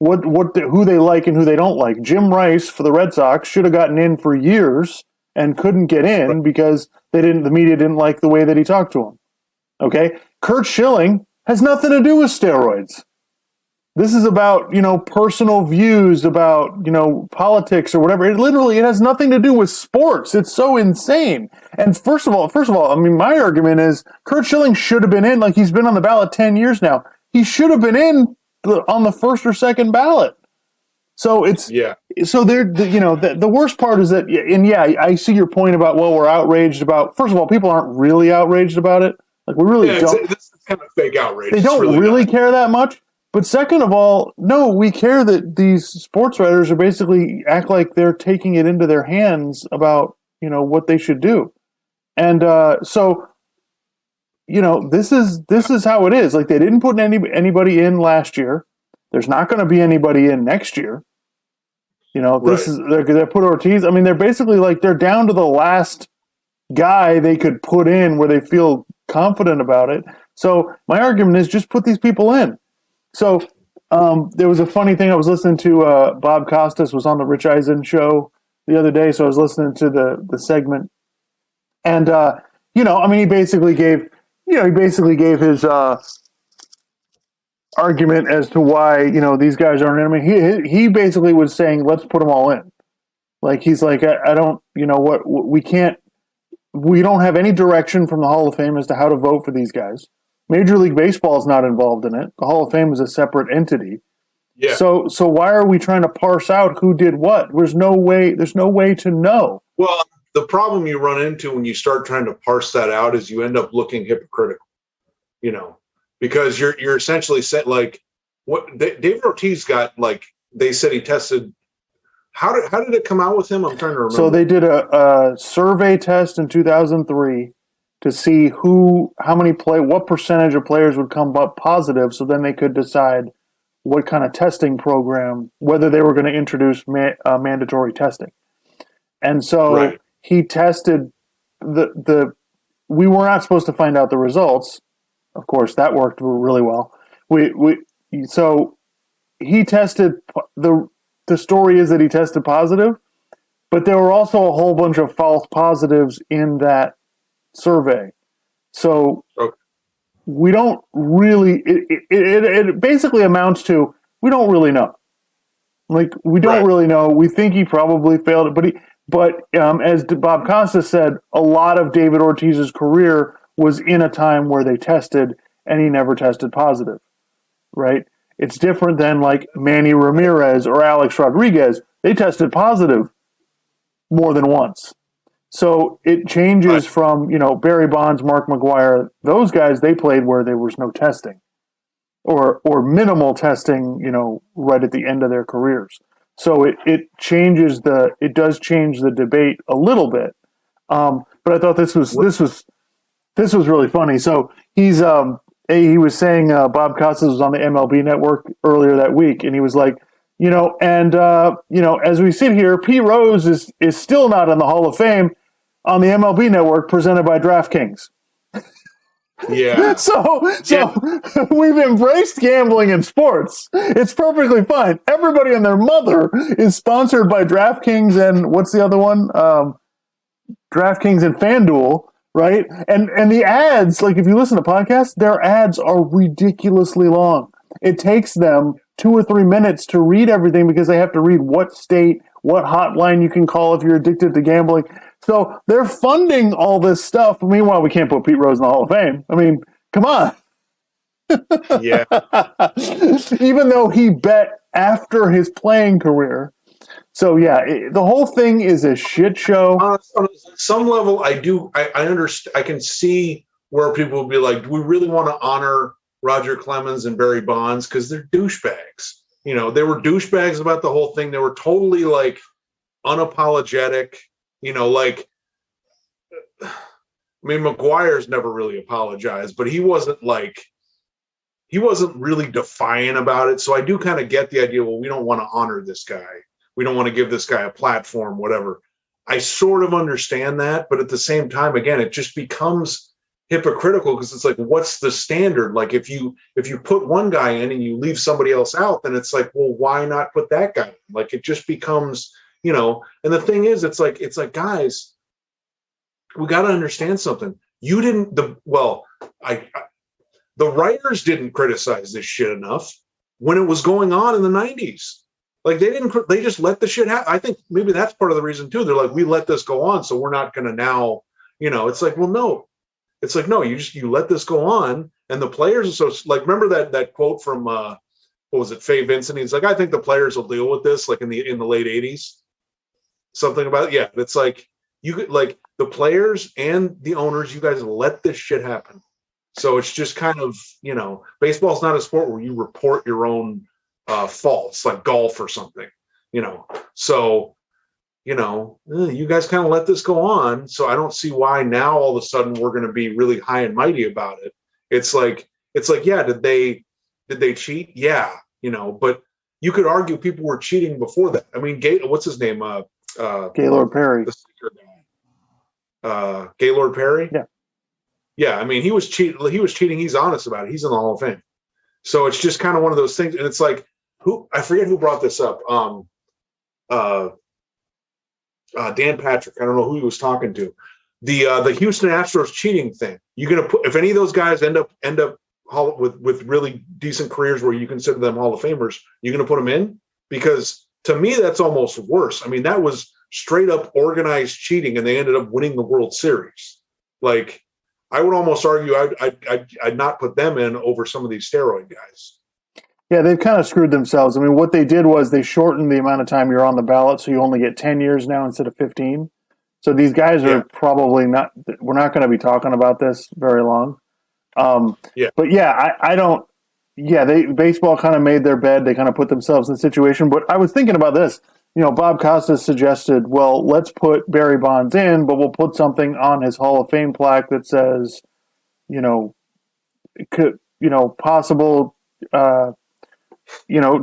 who they like and who they don't like. Jim Rice for the Red Sox should have gotten in for years and couldn't get in because the media didn't like the way that he talked to them. Okay? Curt Schilling has nothing to do with steroids. This is about, personal views about, politics or whatever. It has nothing to do with sports. It's so insane. And first of all, I mean, my argument is Curt Schilling should have been in, like he's been on the ballot 10 years now. He should have been in on the first or second ballot. So so the worst part is that, and I see your point about, we're outraged about, first of all, people aren't really outraged about it. Like we really don't. This is kind of fake outrage. They don't really care that much. But second of all, no, we care that these sports writers are basically act like they're taking it into their hands about, what they should do. And so, this is how it is. Like they didn't put anybody in last year. There's not going to be anybody in next year. They put Ortiz. I mean, they're basically like they're down to the last guy they could put in where they feel confident about it. So my argument is just put these people in. So there was a funny thing. I was listening to Bob Costas was on the Rich Eisen show the other day, so I was listening to the segment, and he basically gave his argument as to why these guys aren't. I mean, he basically was saying let's put them all in. Like he's like I don't we don't have any direction from the Hall of Fame as to how to vote for these guys. Major League Baseball is not involved in it. The Hall of Fame is a separate entity. Yeah. So why are we trying to parse out who did what? There's no way to know. Well, the problem you run into when you start trying to parse that out is you end up looking hypocritical. Because you're essentially set like what David Ortiz got. Like they said, he tested. How did it come out with him? I'm trying to remember. So they did a survey test in 2003. To see what percentage of players would come up positive, so then they could decide what kind of testing program, whether they were going to introduce mandatory testing. And so he tested we were not supposed to find out the results. Of course, that worked really well. So he tested the story is that he tested positive, but there were also a whole bunch of false positives in that survey. So we don't really it basically amounts to we don't really know. Like we don't really know. We think he probably failed it, but as Bob Costas said, a lot of David Ortiz's career was in a time where they tested and he never tested positive. Right? It's different than like Manny Ramirez or Alex Rodriguez. They tested positive more than once. So it changes from, Barry Bonds, Mark McGwire, those guys, they played where there was no testing or minimal testing, right at the end of their careers. So it does change the debate a little bit. But I thought this was really funny. So he was saying, Bob Costas was on the MLB network earlier that week. And he was like, as we sit here, Pete Rose is still not in the Hall of Fame on the MLB network presented by DraftKings. Yeah. So we've embraced gambling in sports. It's perfectly fine. Everybody and their mother is sponsored by DraftKings and what's the other one? DraftKings and FanDuel, right? And the ads, like if you listen to podcasts, their ads are ridiculously long. It takes them 2 or 3 minutes to read everything because they have to read what state, what hotline you can call if you're addicted to gambling. So they're funding all this stuff. Meanwhile, we can't put Pete Rose in the Hall of Fame. I mean, come on. Yeah. Even though he bet after his playing career So yeah, the whole thing is a shit show. On some level, I understand. I can see where people will be like, do we really want to honor Roger Clemens and Barry Bonds because they're douchebags? They were douchebags about the whole thing. They were totally like unapologetic. Like, I mean, McGuire's never really apologized, but he wasn't really defiant about it. So I do kind of get the idea. Well, we don't want to honor this guy. We don't want to give this guy a platform, whatever. I sort of understand that, but at the same time, again, it just becomes hypocritical because it's like, what's the standard? Like, if you put one guy in and you leave somebody else out, then it's like, well, why not put that guy in? Like, it just becomes, and the thing is, it's like, guys, we got to understand something. The writers didn't criticize this shit enough when it was going on in the 90s. Like, they just let the shit happen. I think maybe that's part of the reason too. They're like, we let this go on, so we're not going to now, it's like, well, no. It's like, no, you let this go on. And the players are so, like, remember that quote from, what was it, Faye Vincent? He's like, I think the players will deal with this, like in the late 80s. Something about it. Yeah, it's like, you could, like, the players and the owners, you guys let this shit happen. So it's just kind of, baseball's not a sport where you report your own faults, like golf or something, So, you guys kind of let this go on. So I don't see why now all of a sudden we're going to be really high and mighty about it. It's like, yeah, did they cheat? Yeah, but you could argue people were cheating before that. I mean, what's his name? Gaylord Perry. The sticker guy. Gaylord Perry. Yeah. Yeah, I mean, he was cheating. He's honest about it. He's in the Hall of Fame. So it's just kind of one of those things. And it's like, I forget who brought this up. Dan Patrick. I don't know who he was talking to. The Houston Astros cheating thing. You're gonna put, if any of those guys end up with really decent careers where you consider them Hall of Famers, you're gonna put them in? Because to me, that's almost worse. I mean, that was straight up organized cheating, and they ended up winning the World Series. Like, I would almost argue I'd not put them in over some of these steroid guys. Yeah, they've kind of screwed themselves. I mean, what they did was they shortened the amount of time you're on the ballot, so you only get 10 years now instead of 15. So these guys are probably not – we're not going to be talking about this very long. But, yeah, I don't – yeah, baseball kind of made their bed. They kind of put themselves in the situation. But I was thinking about this. Bob Costas suggested, well, let's put Barry Bonds in, but we'll put something on his Hall of Fame plaque that says, possible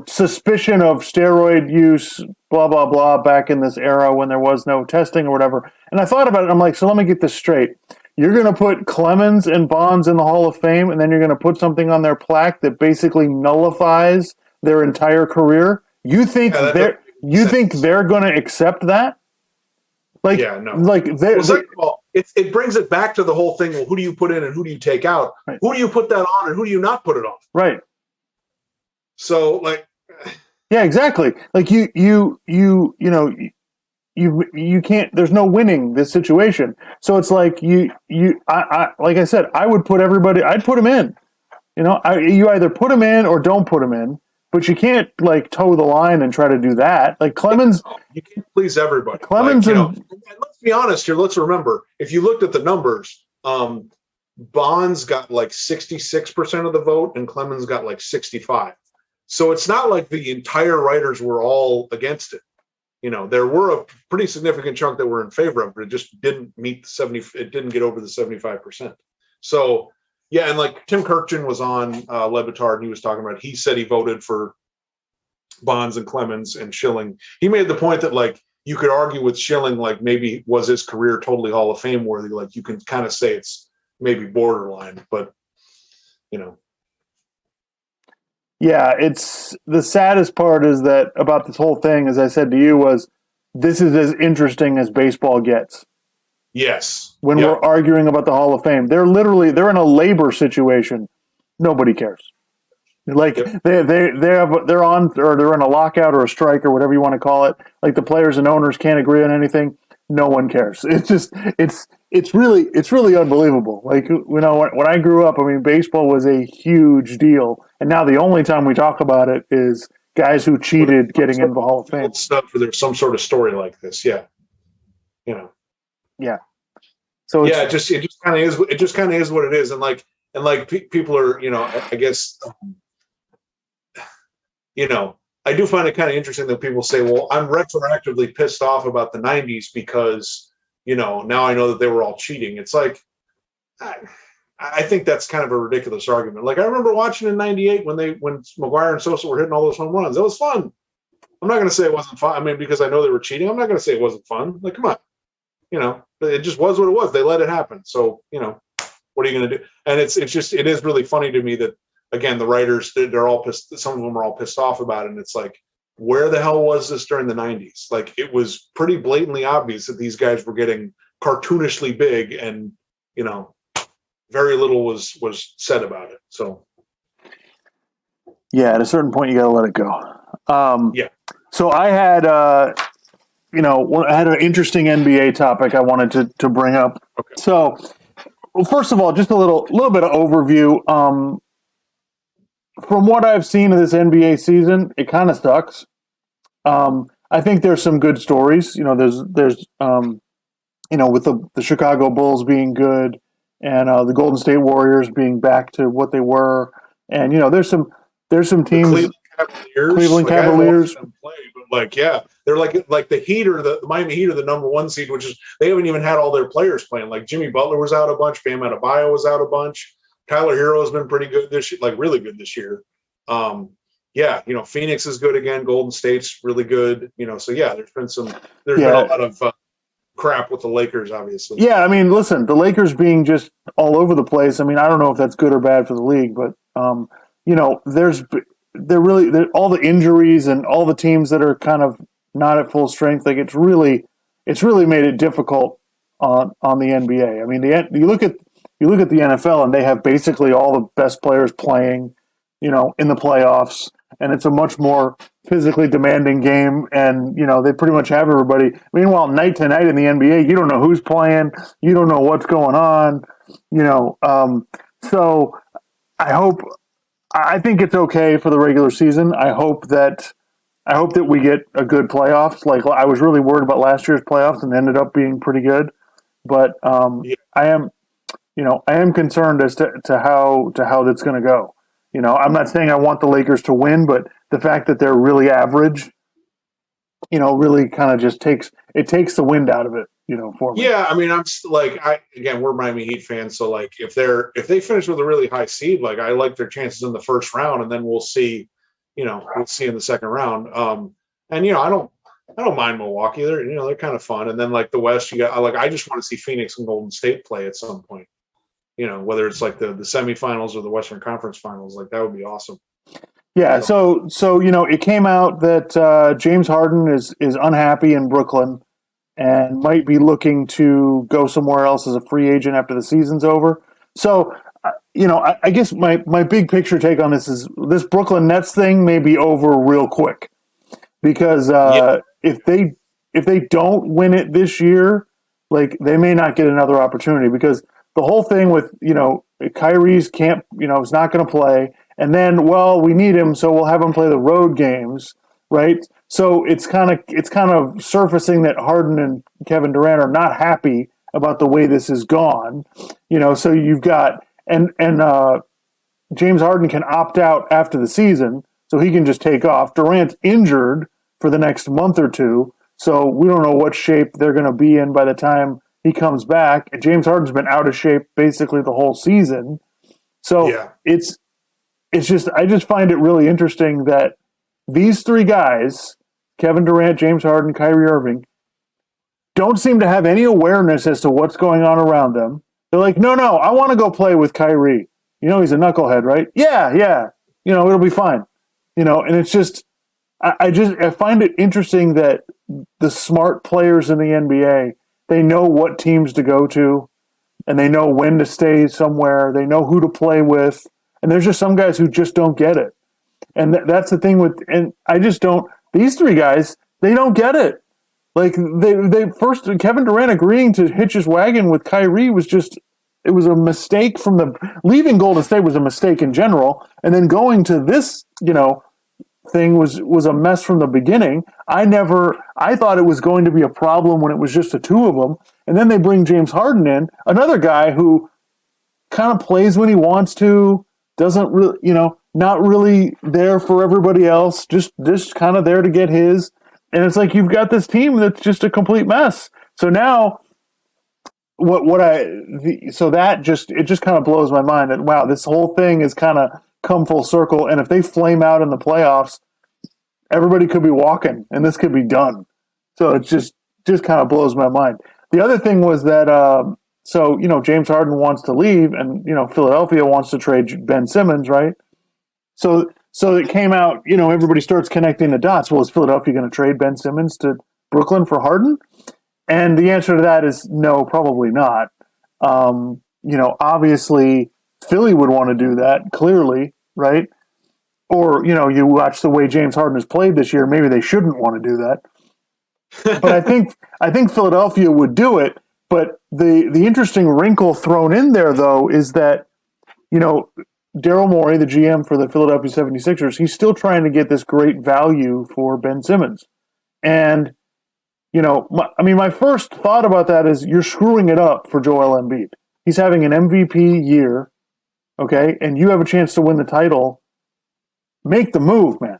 suspicion of steroid use, blah, blah, blah, back in this era when there was no testing or whatever. And I thought about it. I'm like, so let me get this straight. You're going to put Clemens and Bonds in the Hall of Fame, and then you're going to put something on their plaque that basically nullifies their entire career? You think they're going to accept that? Like, yeah, no. Like, it brings it back to the whole thing. Well, who do you put in and who do you take out? Right. Who do you put that on and who do you not put it on? Right. So, like, yeah, exactly. Like you can't. There's no winning this situation. So it's like I like I said, I would put everybody. I'd put them in. You either put them in or don't put them in. But you can't like toe the line and try to do that. Like Clemens, you can't please everybody. Clemens, and let's be honest here. Let's remember, if you looked at the numbers, Bonds got like 66% of the vote, and Clemens got like 65%. So it's not like the entire writers were all against it. There were a pretty significant chunk that were in favor of it. It just didn't meet the 70. It didn't get over the 75%. So. Yeah, and like Tim Kirkjian was on Le Batard, and he was talking about. He said he voted for Bonds and Clemens and Schilling. He made the point that like you could argue with Schilling, like maybe was his career totally Hall of Fame worthy? Like you can kind of say it's maybe borderline, but Yeah, it's the saddest part is that about this whole thing, as I said to you, was this is as interesting as baseball gets. Yes. When we're arguing about the Hall of Fame, they're in a labor situation. Nobody cares. Like they're on or they're in a lockout or a strike or whatever you want to call it. Like the players and owners can't agree on anything. No one cares. It's just it's really unbelievable. Like when I grew up, I mean, baseball was a huge deal, and now the only time we talk about it is guys who cheated getting into the Hall of Fame. Stuff where there's some sort of story like this, yeah. Yeah. So it just kind of is. It just kind of is what it is, and people are, I guess, I do find it kind of interesting that people say, well, I'm retroactively pissed off about the 90s because, now I know that they were all cheating. It's like, I think that's kind of a ridiculous argument. Like, I remember watching in 98 when McGuire and Sosa were hitting all those home runs. That was fun. I'm not going to say it wasn't fun. I mean, because I know they were cheating, I'm not going to say it wasn't fun. Like, come on. It just was what it was. They let it happen. So, what are you going to do? And it is really funny to me that, again, the writers, they're all pissed. Some of them are all pissed off about it. And it's like, where the hell was this during the 90s? Like, it was pretty blatantly obvious that these guys were getting cartoonishly big, and, very little was said about it. So, yeah, at a certain point, you got to let it go. Yeah. So I had, I had an interesting NBA topic I wanted to bring up. Okay. So, well, first of all, just a little bit of overview. From what I've seen of this NBA season, it kind of sucks. I think there's some good stories. There's with the Chicago Bulls being good, and the Golden State Warriors being back to what they were, and there's some teams. Cleveland Cavaliers. They're like the Heat or the Miami Heat are the number one seed, which is they haven't even had all their players playing. Like Jimmy Butler was out a bunch, Bam Adebayo was out a bunch. Tyler Hero has been pretty good this year, like really good this year. Phoenix is good again. Golden State's really good. So there's been a lot of crap with the Lakers, obviously. Yeah, I mean, listen, the Lakers being just all over the place. I mean, I don't know if that's good or bad for the league, but they're really all the injuries and all the teams that are kind of not at full strength. Like it's really made it difficult on the NBA. I mean, you look at the NFL and they have basically all the best players playing, in the playoffs, and it's a much more physically demanding game. And they pretty much have everybody. Meanwhile, night to night in the NBA, you don't know who's playing, you don't know what's going on. So I think it's okay for the regular season. I hope that we get a good playoffs. Like I was really worried about last year's playoffs and ended up being pretty good. But I am concerned as to how that's going to go. I'm not saying I want the Lakers to win, but the fact that they're really average, really kind of just takes the wind out of it. For me. Yeah, I mean, we're Miami Heat fans, so like if they finish with a really high seed, like I like their chances in the first round, and then we'll see in the second round. I don't mind Milwaukee. They're kind of fun, and then like the West, you got I just want to see Phoenix and Golden State play at some point. Whether it's like the semifinals or the Western Conference Finals, like that would be awesome. Yeah, so it came out that James Harden is unhappy in Brooklyn and might be looking to go somewhere else as a free agent after the season's over. So, I guess my big picture take on this is this Brooklyn Nets thing may be over real quick because if they don't win it this year, like they may not get another opportunity because the whole thing with Kyrie's camp, is not going to play, and then we need him, so we'll have him play the road games, right? So it's kind of surfacing that Harden and Kevin Durant are not happy about the way this has gone, So you've got and James Harden can opt out after the season, so he can just take off. Durant's injured for the next month or two, so we don't know what shape they're going to be in by the time he comes back. And James Harden's been out of shape basically the whole season, so it's just I just find it really interesting that these three guys, Kevin Durant, James Harden, Kyrie Irving, don't seem to have any awareness as to what's going on around them. They're like, no, I want to go play with Kyrie. He's a knucklehead, right? Yeah. It'll be fine. And it's just, I find it interesting that the smart players in the NBA, they know what teams to go to, and they know when to stay somewhere. They know who to play with. And there's just some guys who just don't get it. And that's the thing and I just don't, these three guys, they don't get it. Like they first, Kevin Durant agreeing to hitch his wagon with Kyrie was just, it was a mistake leaving Golden State was a mistake in general. And then going to this, thing was a mess from the beginning. I thought it was going to be a problem when it was just the two of them. And then they bring James Harden in, another guy who kind of plays when he wants to, doesn't really, not really there for everybody else, just kind of there to get his. And it's like you've got this team that's just a complete mess. So now it just kind of blows my mind that wow, this whole thing has kind of come full circle, and if they flame out in the playoffs, everybody could be walking and this could be done. So it just kind of blows my mind. The other thing was that James Harden wants to leave, and Philadelphia wants to trade Ben Simmons, right? So it came out, everybody starts connecting the dots. Well, is Philadelphia going to trade Ben Simmons to Brooklyn for Harden? And the answer to that is no, probably not. Obviously Philly would want to do that, clearly, right? Or, you watch the way James Harden has played this year, maybe they shouldn't want to do that. But I think Philadelphia would do it. But the interesting wrinkle thrown in there, though, is that, Daryl Morey, the GM for the Philadelphia 76ers, he's still trying to get this great value for Ben Simmons. And, my first thought about that is you're screwing it up for Joel Embiid. He's having an MVP year, okay, and you have a chance to win the title. Make the move, man.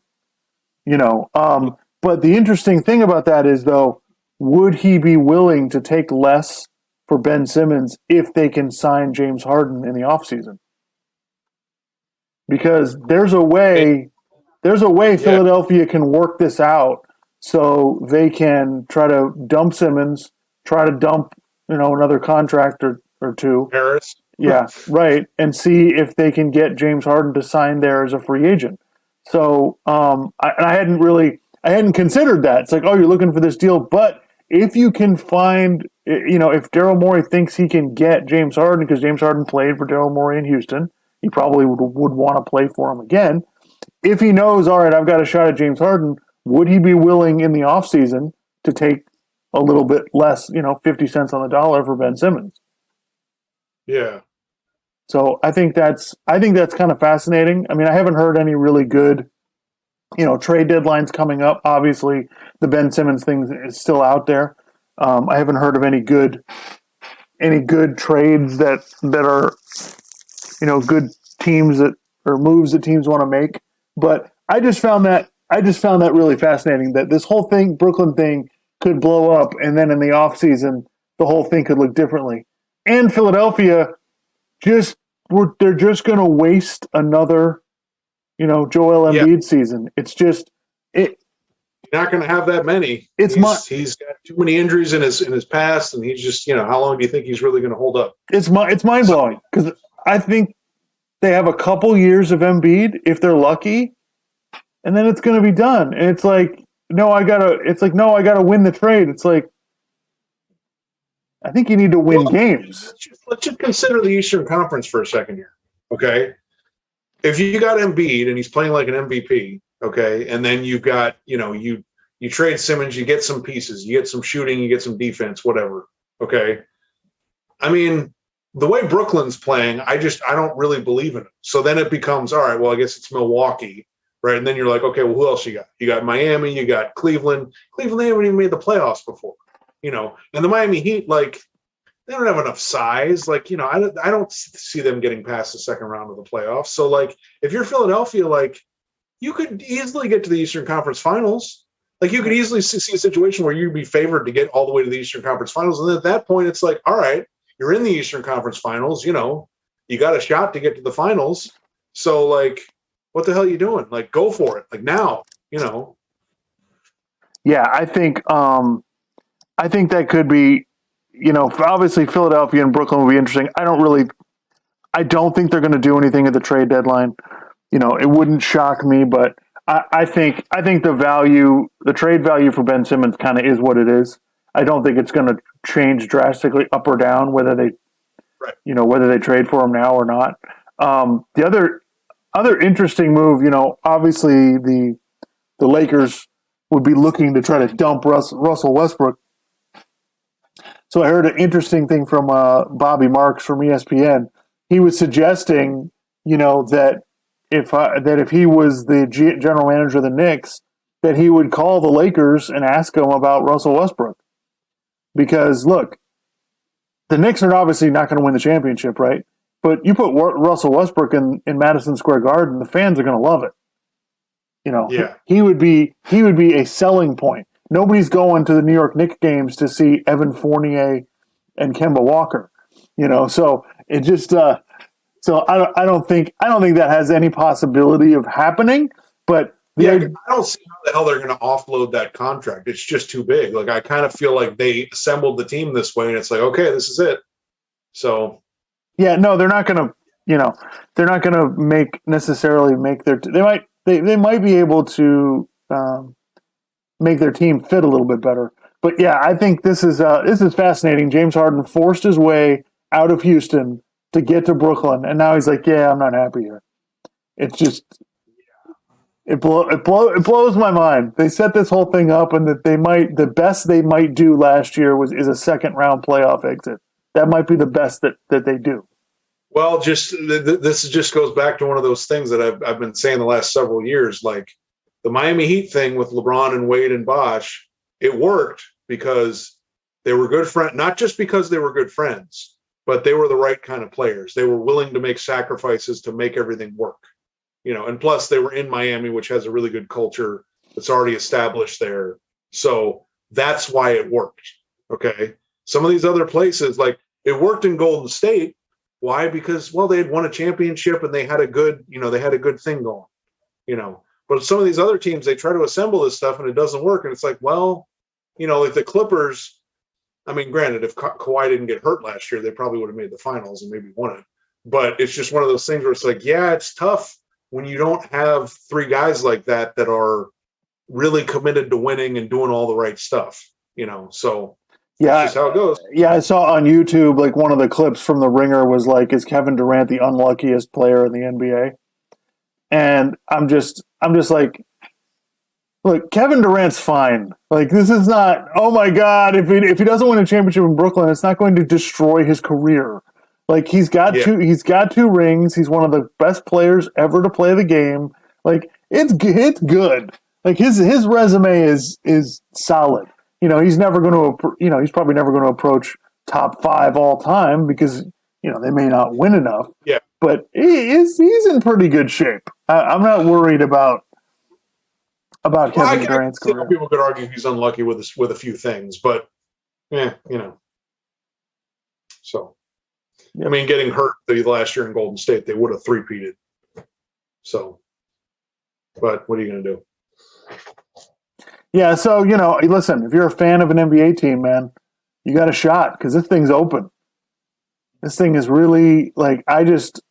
But the interesting thing about that is, though, would he be willing to take less for Ben Simmons if they can sign James Harden in the offseason? Because there's a way Philadelphia can work this out so they can try to dump Simmons, try to dump, another contract or two. Harris. Yeah, right. And see if they can get James Harden to sign there as a free agent. So I hadn't considered that. It's like, oh, you're looking for this deal. But if you can find, if Daryl Morey thinks he can get James Harden, because James Harden played for Daryl Morey in Houston, he probably would want to play for him again. If he knows, all right, I've got a shot at James Harden, would he be willing in the offseason to take a little bit less, 50 cents on the dollar for Ben Simmons? Yeah. So I think that's kind of fascinating. I mean, I haven't heard any really good, trade deadlines coming up. Obviously, the Ben Simmons thing is still out there. I haven't heard of any good trades that are, good teams or moves that teams want to make. But I just found that really fascinating that this whole thing, Brooklyn thing, could blow up, and then in the offseason, the whole thing could look differently. And Philadelphia they're just going to waste another, Joel Embiid season. It's just You're not going to have that many. He's got too many injuries in his past, and he's just, how long do you think he's really going to hold up? It's mind blowing because I think they have a couple years of Embiid if they're lucky, and then it's going to be done. And it's like, no, I gotta win the trade. It's like, I think you need to win games. Let's just consider the Eastern Conference for a second here, okay? If you got Embiid and he's playing like an MVP, okay, and then you've got, you trade Simmons, you get some pieces, you get some shooting, you get some defense, whatever, okay? I mean, the way Brooklyn's playing, I don't really believe in it. So then it becomes, all right, well, I guess it's Milwaukee, right? And then you're like, okay, well, who else you got? You got Miami, you got Cleveland. Cleveland, they haven't even made the playoffs before. And the Miami Heat, like, they don't have enough size. Like, I don't see them getting past the second round of the playoffs. So, like, if you're Philadelphia, like, you could easily get to the Eastern Conference Finals. Like, you could easily see a situation where you'd be favored to get all the way to the Eastern Conference Finals. And then at that point, it's like, all right, you're in the Eastern Conference Finals. You got a shot to get to the finals. So, like, what the hell are you doing? Like, go for it. Like, now, Yeah, I think that could be, obviously Philadelphia and Brooklyn will be interesting. I don't think they're going to do anything at the trade deadline. It wouldn't shock me, but I think the trade value for Ben Simmons kind of is what it is. I don't think it's going to change drastically up or down whether they, whether they trade for him now or not. The other interesting move, obviously the Lakers would be looking to try to dump Russell Westbrook. So I heard an interesting thing from Bobby Marks from ESPN. He was suggesting, that if he was the general manager of the Knicks, that he would call the Lakers and ask them about Russell Westbrook. Because look, the Knicks are obviously not going to win the championship, right? But you put Russell Westbrook in Madison Square Garden, the fans are going to love it. Yeah. He would be a selling point. Nobody's going to the New York Knicks games to see Evan Fournier and Kemba Walker. So it just so I don't think that has any possibility of happening. But I don't see how the hell they're going to offload that contract. It's just too big. Like, I kind of feel like they assembled the team this way, and it's like, okay, this is it. So, yeah, no, they're not going to. They're not going to necessarily make their. They might be able to make their team fit a little bit better. But yeah, I think this is fascinating. James Harden forced his way out of Houston to get to Brooklyn, and now he's like, "Yeah, I'm not happy here." It's just it blows my mind. They set this whole thing up, and that the best they might do last year is a second round playoff exit. That might be the best that they do. Well, this just goes back to one of those things that I've been saying the last several years, like the Miami Heat thing with LeBron and Wade and Bosh. It worked because they were good friends, not just because they were good friends, but they were the right kind of players. They were willing to make sacrifices to make everything work, and plus they were in Miami, which has a really good culture that's already established there. So that's why it worked. Okay. Some of these other places, like it worked in Golden State. Why? Because, well, they had won a championship and they had a good thing going, But some of these other teams, they try to assemble this stuff and it doesn't work. And it's like, well, like the Clippers, I mean, granted, if Kawhi didn't get hurt last year, they probably would have made the finals and maybe won it. But it's just one of those things where it's like, yeah, it's tough when you don't have three guys like that are really committed to winning and doing all the right stuff, So yeah, that's just how it goes. Yeah, I saw on YouTube like one of the clips from The Ringer was like, "Is Kevin Durant the unluckiest player in the NBA?" And I'm just like, look, Kevin Durant's fine. Like, this is not. Oh my God! If he doesn't win a championship in Brooklyn, it's not going to destroy his career. Like, he's got two rings. He's one of the best players ever to play the game. Like, it's good. Like, his resume is solid. He's never going to. He's probably never going to approach top 5 all time because they may not win enough. Yeah, but he's in pretty good shape. I'm not worried about Kevin Durant's career. People could argue he's unlucky with a few things, but yeah, So, I mean, getting hurt the last year in Golden State, they would have three-peated. So, but what are you going to do? Yeah, so, listen, if you're a fan of an NBA team, man, you got a shot because this thing's open. This thing is really, like, I just,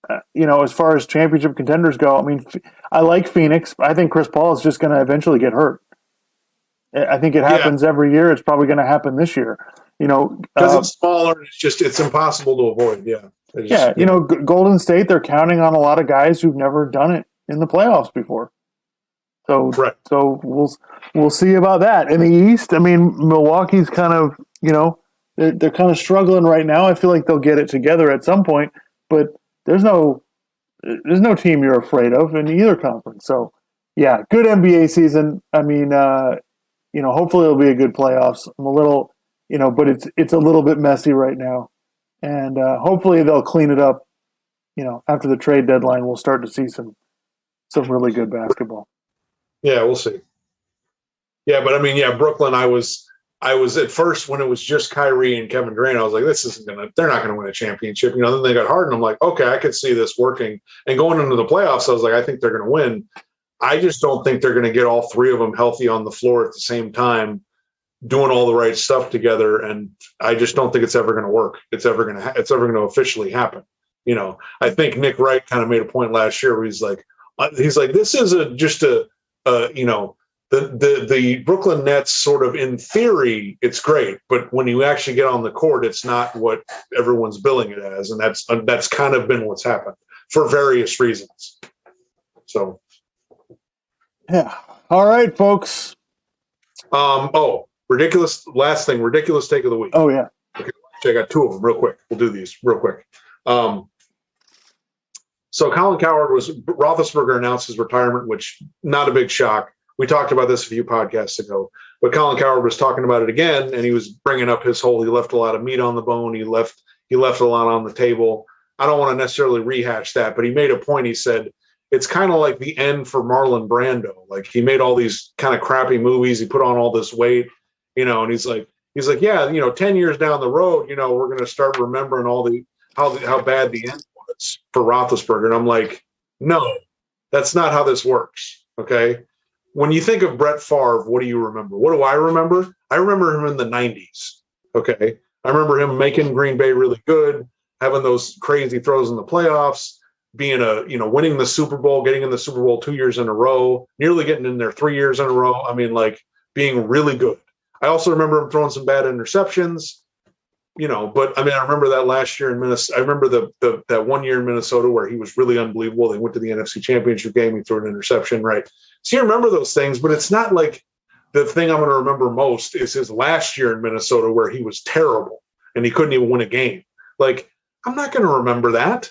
as far as championship contenders go, I mean, I like Phoenix. I think Chris Paul is just going to eventually get hurt. I think it happens every year. It's probably going to happen this year. Because it's smaller, it's impossible to avoid. Yeah. Golden State, they're counting on a lot of guys who've never done it in the playoffs before. So, right. So we'll see about that. In the East, I mean, Milwaukee's kind of, they're kind of struggling right now. I feel like they'll get it together at some point, but there's no team you're afraid of in either conference. So, yeah, good NBA season. I mean, hopefully it'll be a good playoffs. I'm a little, but it's a little bit messy right now, and hopefully they'll clean it up. After the trade deadline, we'll start to see some really good basketball. Yeah, we'll see. Yeah, but I mean, Brooklyn. I was at first when it was just Kyrie and Kevin Durant. I was like, they're not gonna win a championship. Then they got Harden. I'm like, okay, I could see this working. And going into the playoffs, I was like, I think they're gonna win. I just don't think they're gonna get all three of them healthy on the floor at the same time, doing all the right stuff together. And I just don't think it's ever gonna work. It's ever gonna officially happen. I think Nick Wright kind of made a point last year where he's like, this is the Brooklyn Nets sort of in theory, it's great, but when you actually get on the court, it's not what everyone's billing it as. And that's kind of been what's happened for various reasons. So. Yeah. All right, folks. Ridiculous. Last thing, ridiculous take of the week. Oh, yeah. Okay. I got 2 of them real quick. We'll do these real quick. So Colin Cowherd Roethlisberger announced his retirement, which not a big shock. We talked about this a few podcasts ago, but Colin Cowherd was talking about it again, and he was bringing up his whole, he left a lot of meat on the bone. He left a lot on the table. I don't want to necessarily rehash that, but he made a point. He said, it's kind of like the end for Marlon Brando. Like, he made all these kind of crappy movies. He put on all this weight, and he's like, yeah, 10 years down the road, we're going to start remembering how bad the end was for Roethlisberger. And I'm like, no, that's not how this works. Okay. When you think of Brett Favre, what do you remember? What do I remember? I remember him in the 90s. Okay. I remember him making Green Bay really good, having those crazy throws in the playoffs, being winning the Super Bowl, getting in the Super Bowl 2 years in a row, nearly getting in there 3 years in a row. I mean, like, being really good. I also remember him throwing some bad interceptions, but I mean, I remember that last year in Minnesota. I remember that 1 year in Minnesota where he was really unbelievable. They went to the NFC Championship game. He threw an interception, right? So you remember those things, but it's not like the thing I'm going to remember most is his last year in Minnesota where he was terrible and he couldn't even win a game. Like, I'm not going to remember that.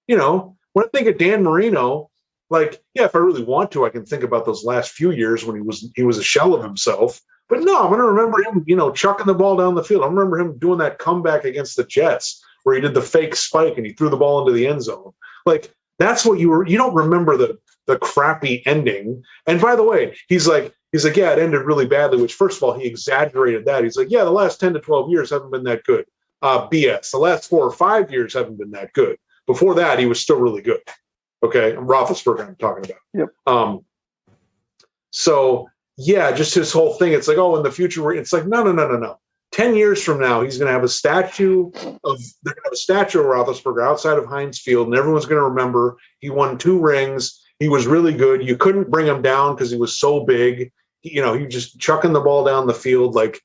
When I think of Dan Marino, like, yeah, if I really want to, I can think about those last few years when he was a shell of himself. But no, I'm going to remember him, chucking the ball down the field. I remember him doing that comeback against the Jets where he did the fake spike and he threw the ball into the end zone. Like, that's what you don't remember the crappy ending. And by the way, he's like, yeah, it ended really badly, which first of all, he exaggerated that. He's like, yeah, the last 10 to 12 years haven't been that good. BS. The last 4 or 5 years haven't been that good. Before that, he was still really good. Okay. Roethlisberger I'm talking about. Yep. So yeah, just his whole thing. It's like, oh, in the future, it's like, no. 10 years from now, he's going to have a statue of Roethlisberger outside of Heinz Field, and everyone's going to remember he won 2 rings. He was really good. You couldn't bring him down because he was so big. He was just chucking the ball down the field like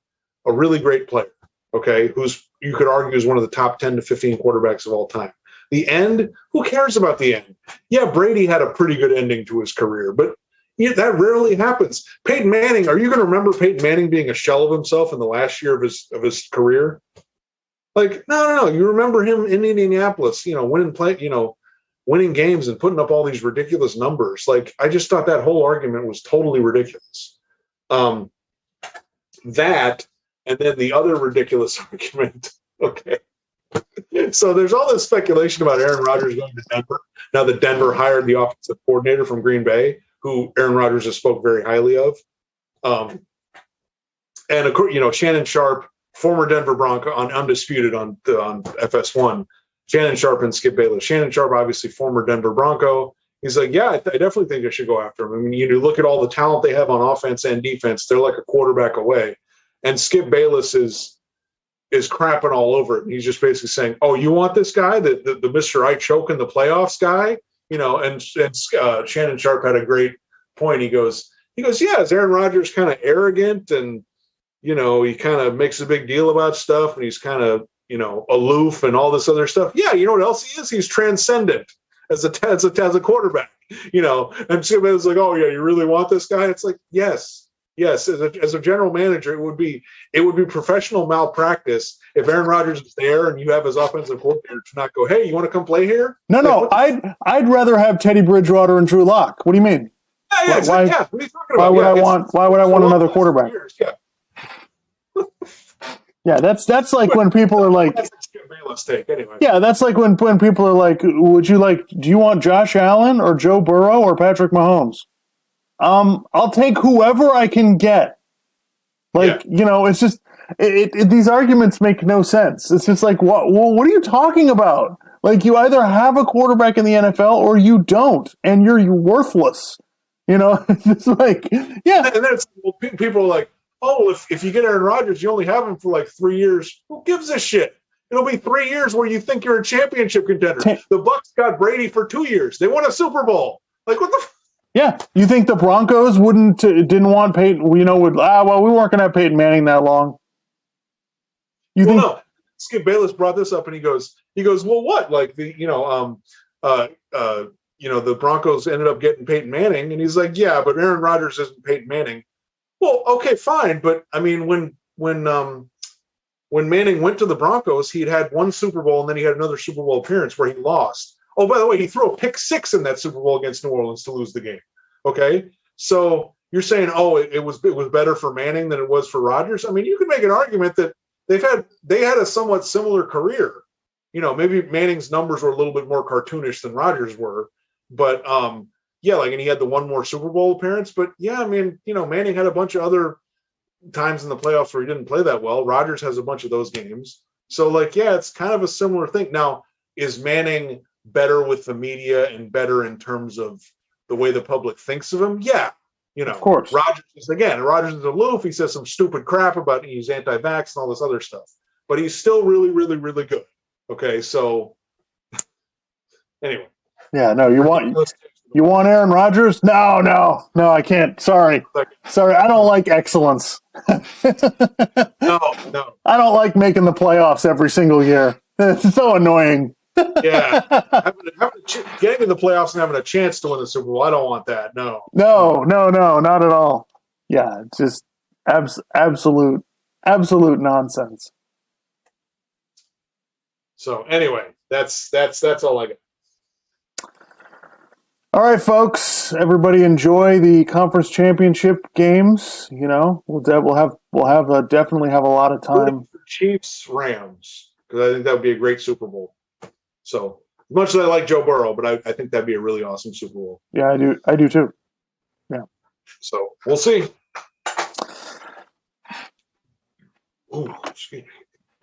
a really great player. Okay, who's, you could argue, is one of the top 10 to 15 quarterbacks of all time. The end, who cares about the end? Yeah, Brady had a pretty good ending to his career, but that rarely happens. Peyton Manning, are you going to remember Peyton Manning being a shell of himself in the last year of his career? Like, no. You remember him in Indianapolis, winning games and putting up all these ridiculous numbers. Like, I just thought that whole argument was totally ridiculous. That, and then the other ridiculous argument. Okay. So there's all this speculation about Aaron Rodgers going to Denver. Now that Denver hired the offensive coordinator from Green Bay, who Aaron Rodgers has spoke very highly of. And of course, Shannon Sharp, former Denver Bronco, undisputed on FS1, Shannon Sharp and Skip Bayless. Shannon Sharp, obviously former Denver Bronco. He's like, yeah, I definitely think I should go after him. I mean, you look at all the talent they have on offense and defense, they're like a quarterback away. And Skip Bayless is crapping all over it. And he's just basically saying, oh, you want this guy, the Mr. I choke in the playoffs guy? And Shannon Sharp had a great point. He goes, yeah, is Aaron Rodgers kind of arrogant and, he kind of makes a big deal about stuff and he's kind of, aloof and all this other stuff. Yeah. You know what else he is? He's transcendent as a quarterback, and Skip was like, oh yeah, you really want this guy? It's like, yes. As a general manager, it would be professional malpractice if Aaron Rodgers is there and you have his offensive coordinator to not go, hey, you want to come play here? No, I'd rather have Teddy Bridgewater and Drew Lock. What do you mean? Yeah, why, what are you talking about? Why would I want another quarterback? Yeah, that's like when people are like, anyway. Yeah, that's like when people are like, do you want Josh Allen or Joe Burrow or Patrick Mahomes? I'll take whoever I can get. It's just these arguments make no sense. It's just like, what are you talking about? Like, you either have a quarterback in the NFL or you don't, and you're worthless. It's like, yeah. And then people are like, oh, if you get Aaron Rodgers, you only have him for like 3 years. Who gives a shit? It'll be 3 years where you think you're a championship contender. The Bucs got Brady for 2 years. They won a Super Bowl. Like, what the? Yeah, you think the Broncos didn't want Peyton? We weren't going to have Peyton Manning that long. No. Skip Bayless brought this up, and he goes, well, what? Like the Broncos ended up getting Peyton Manning, and he's like, yeah, but Aaron Rodgers isn't Peyton Manning. Well, okay, fine, but I mean, when Manning went to the Broncos, he'd had one Super Bowl, and then he had another Super Bowl appearance where he lost. Oh, by the way, he threw a pick six in that Super Bowl against New Orleans to lose the game. Okay, so you're saying, oh, it was better for Manning than it was for Rodgers. I mean, you could make an argument that they had a somewhat similar career. Maybe Manning's numbers were a little bit more cartoonish than Rodgers were, but yeah, like, and he had the one more Super Bowl appearance. But yeah, I mean, Manning had a bunch of other times in the playoffs where he didn't play that well. Rodgers has a bunch of those games. So, like, yeah, it's kind of a similar thing. Now, is Manning better with the media and better in terms of the way the public thinks of him? Yeah. Of course. Rodgers is aloof. He says some stupid crap about he's anti-vax and all this other stuff. But he's still really, really, really good. Okay, so anyway. Yeah, no, you want Aaron Rodgers? No, I can't. Sorry, I don't like excellence. No. I don't like making the playoffs every single year. It's so annoying. Yeah, getting in the playoffs and having a chance to win the Super Bowl, I don't want that. No, not at all. Yeah, it's just absolute nonsense. So anyway, that's all I got. All right, folks. Everybody enjoy the conference championship games. We'll definitely have a lot of time. Chiefs Rams, because I think that would be a great Super Bowl. So as much as I like Joe Burrow, but I think that'd be a really awesome Super Bowl. Yeah, I do too. Yeah. So we'll see. Ooh, excuse me.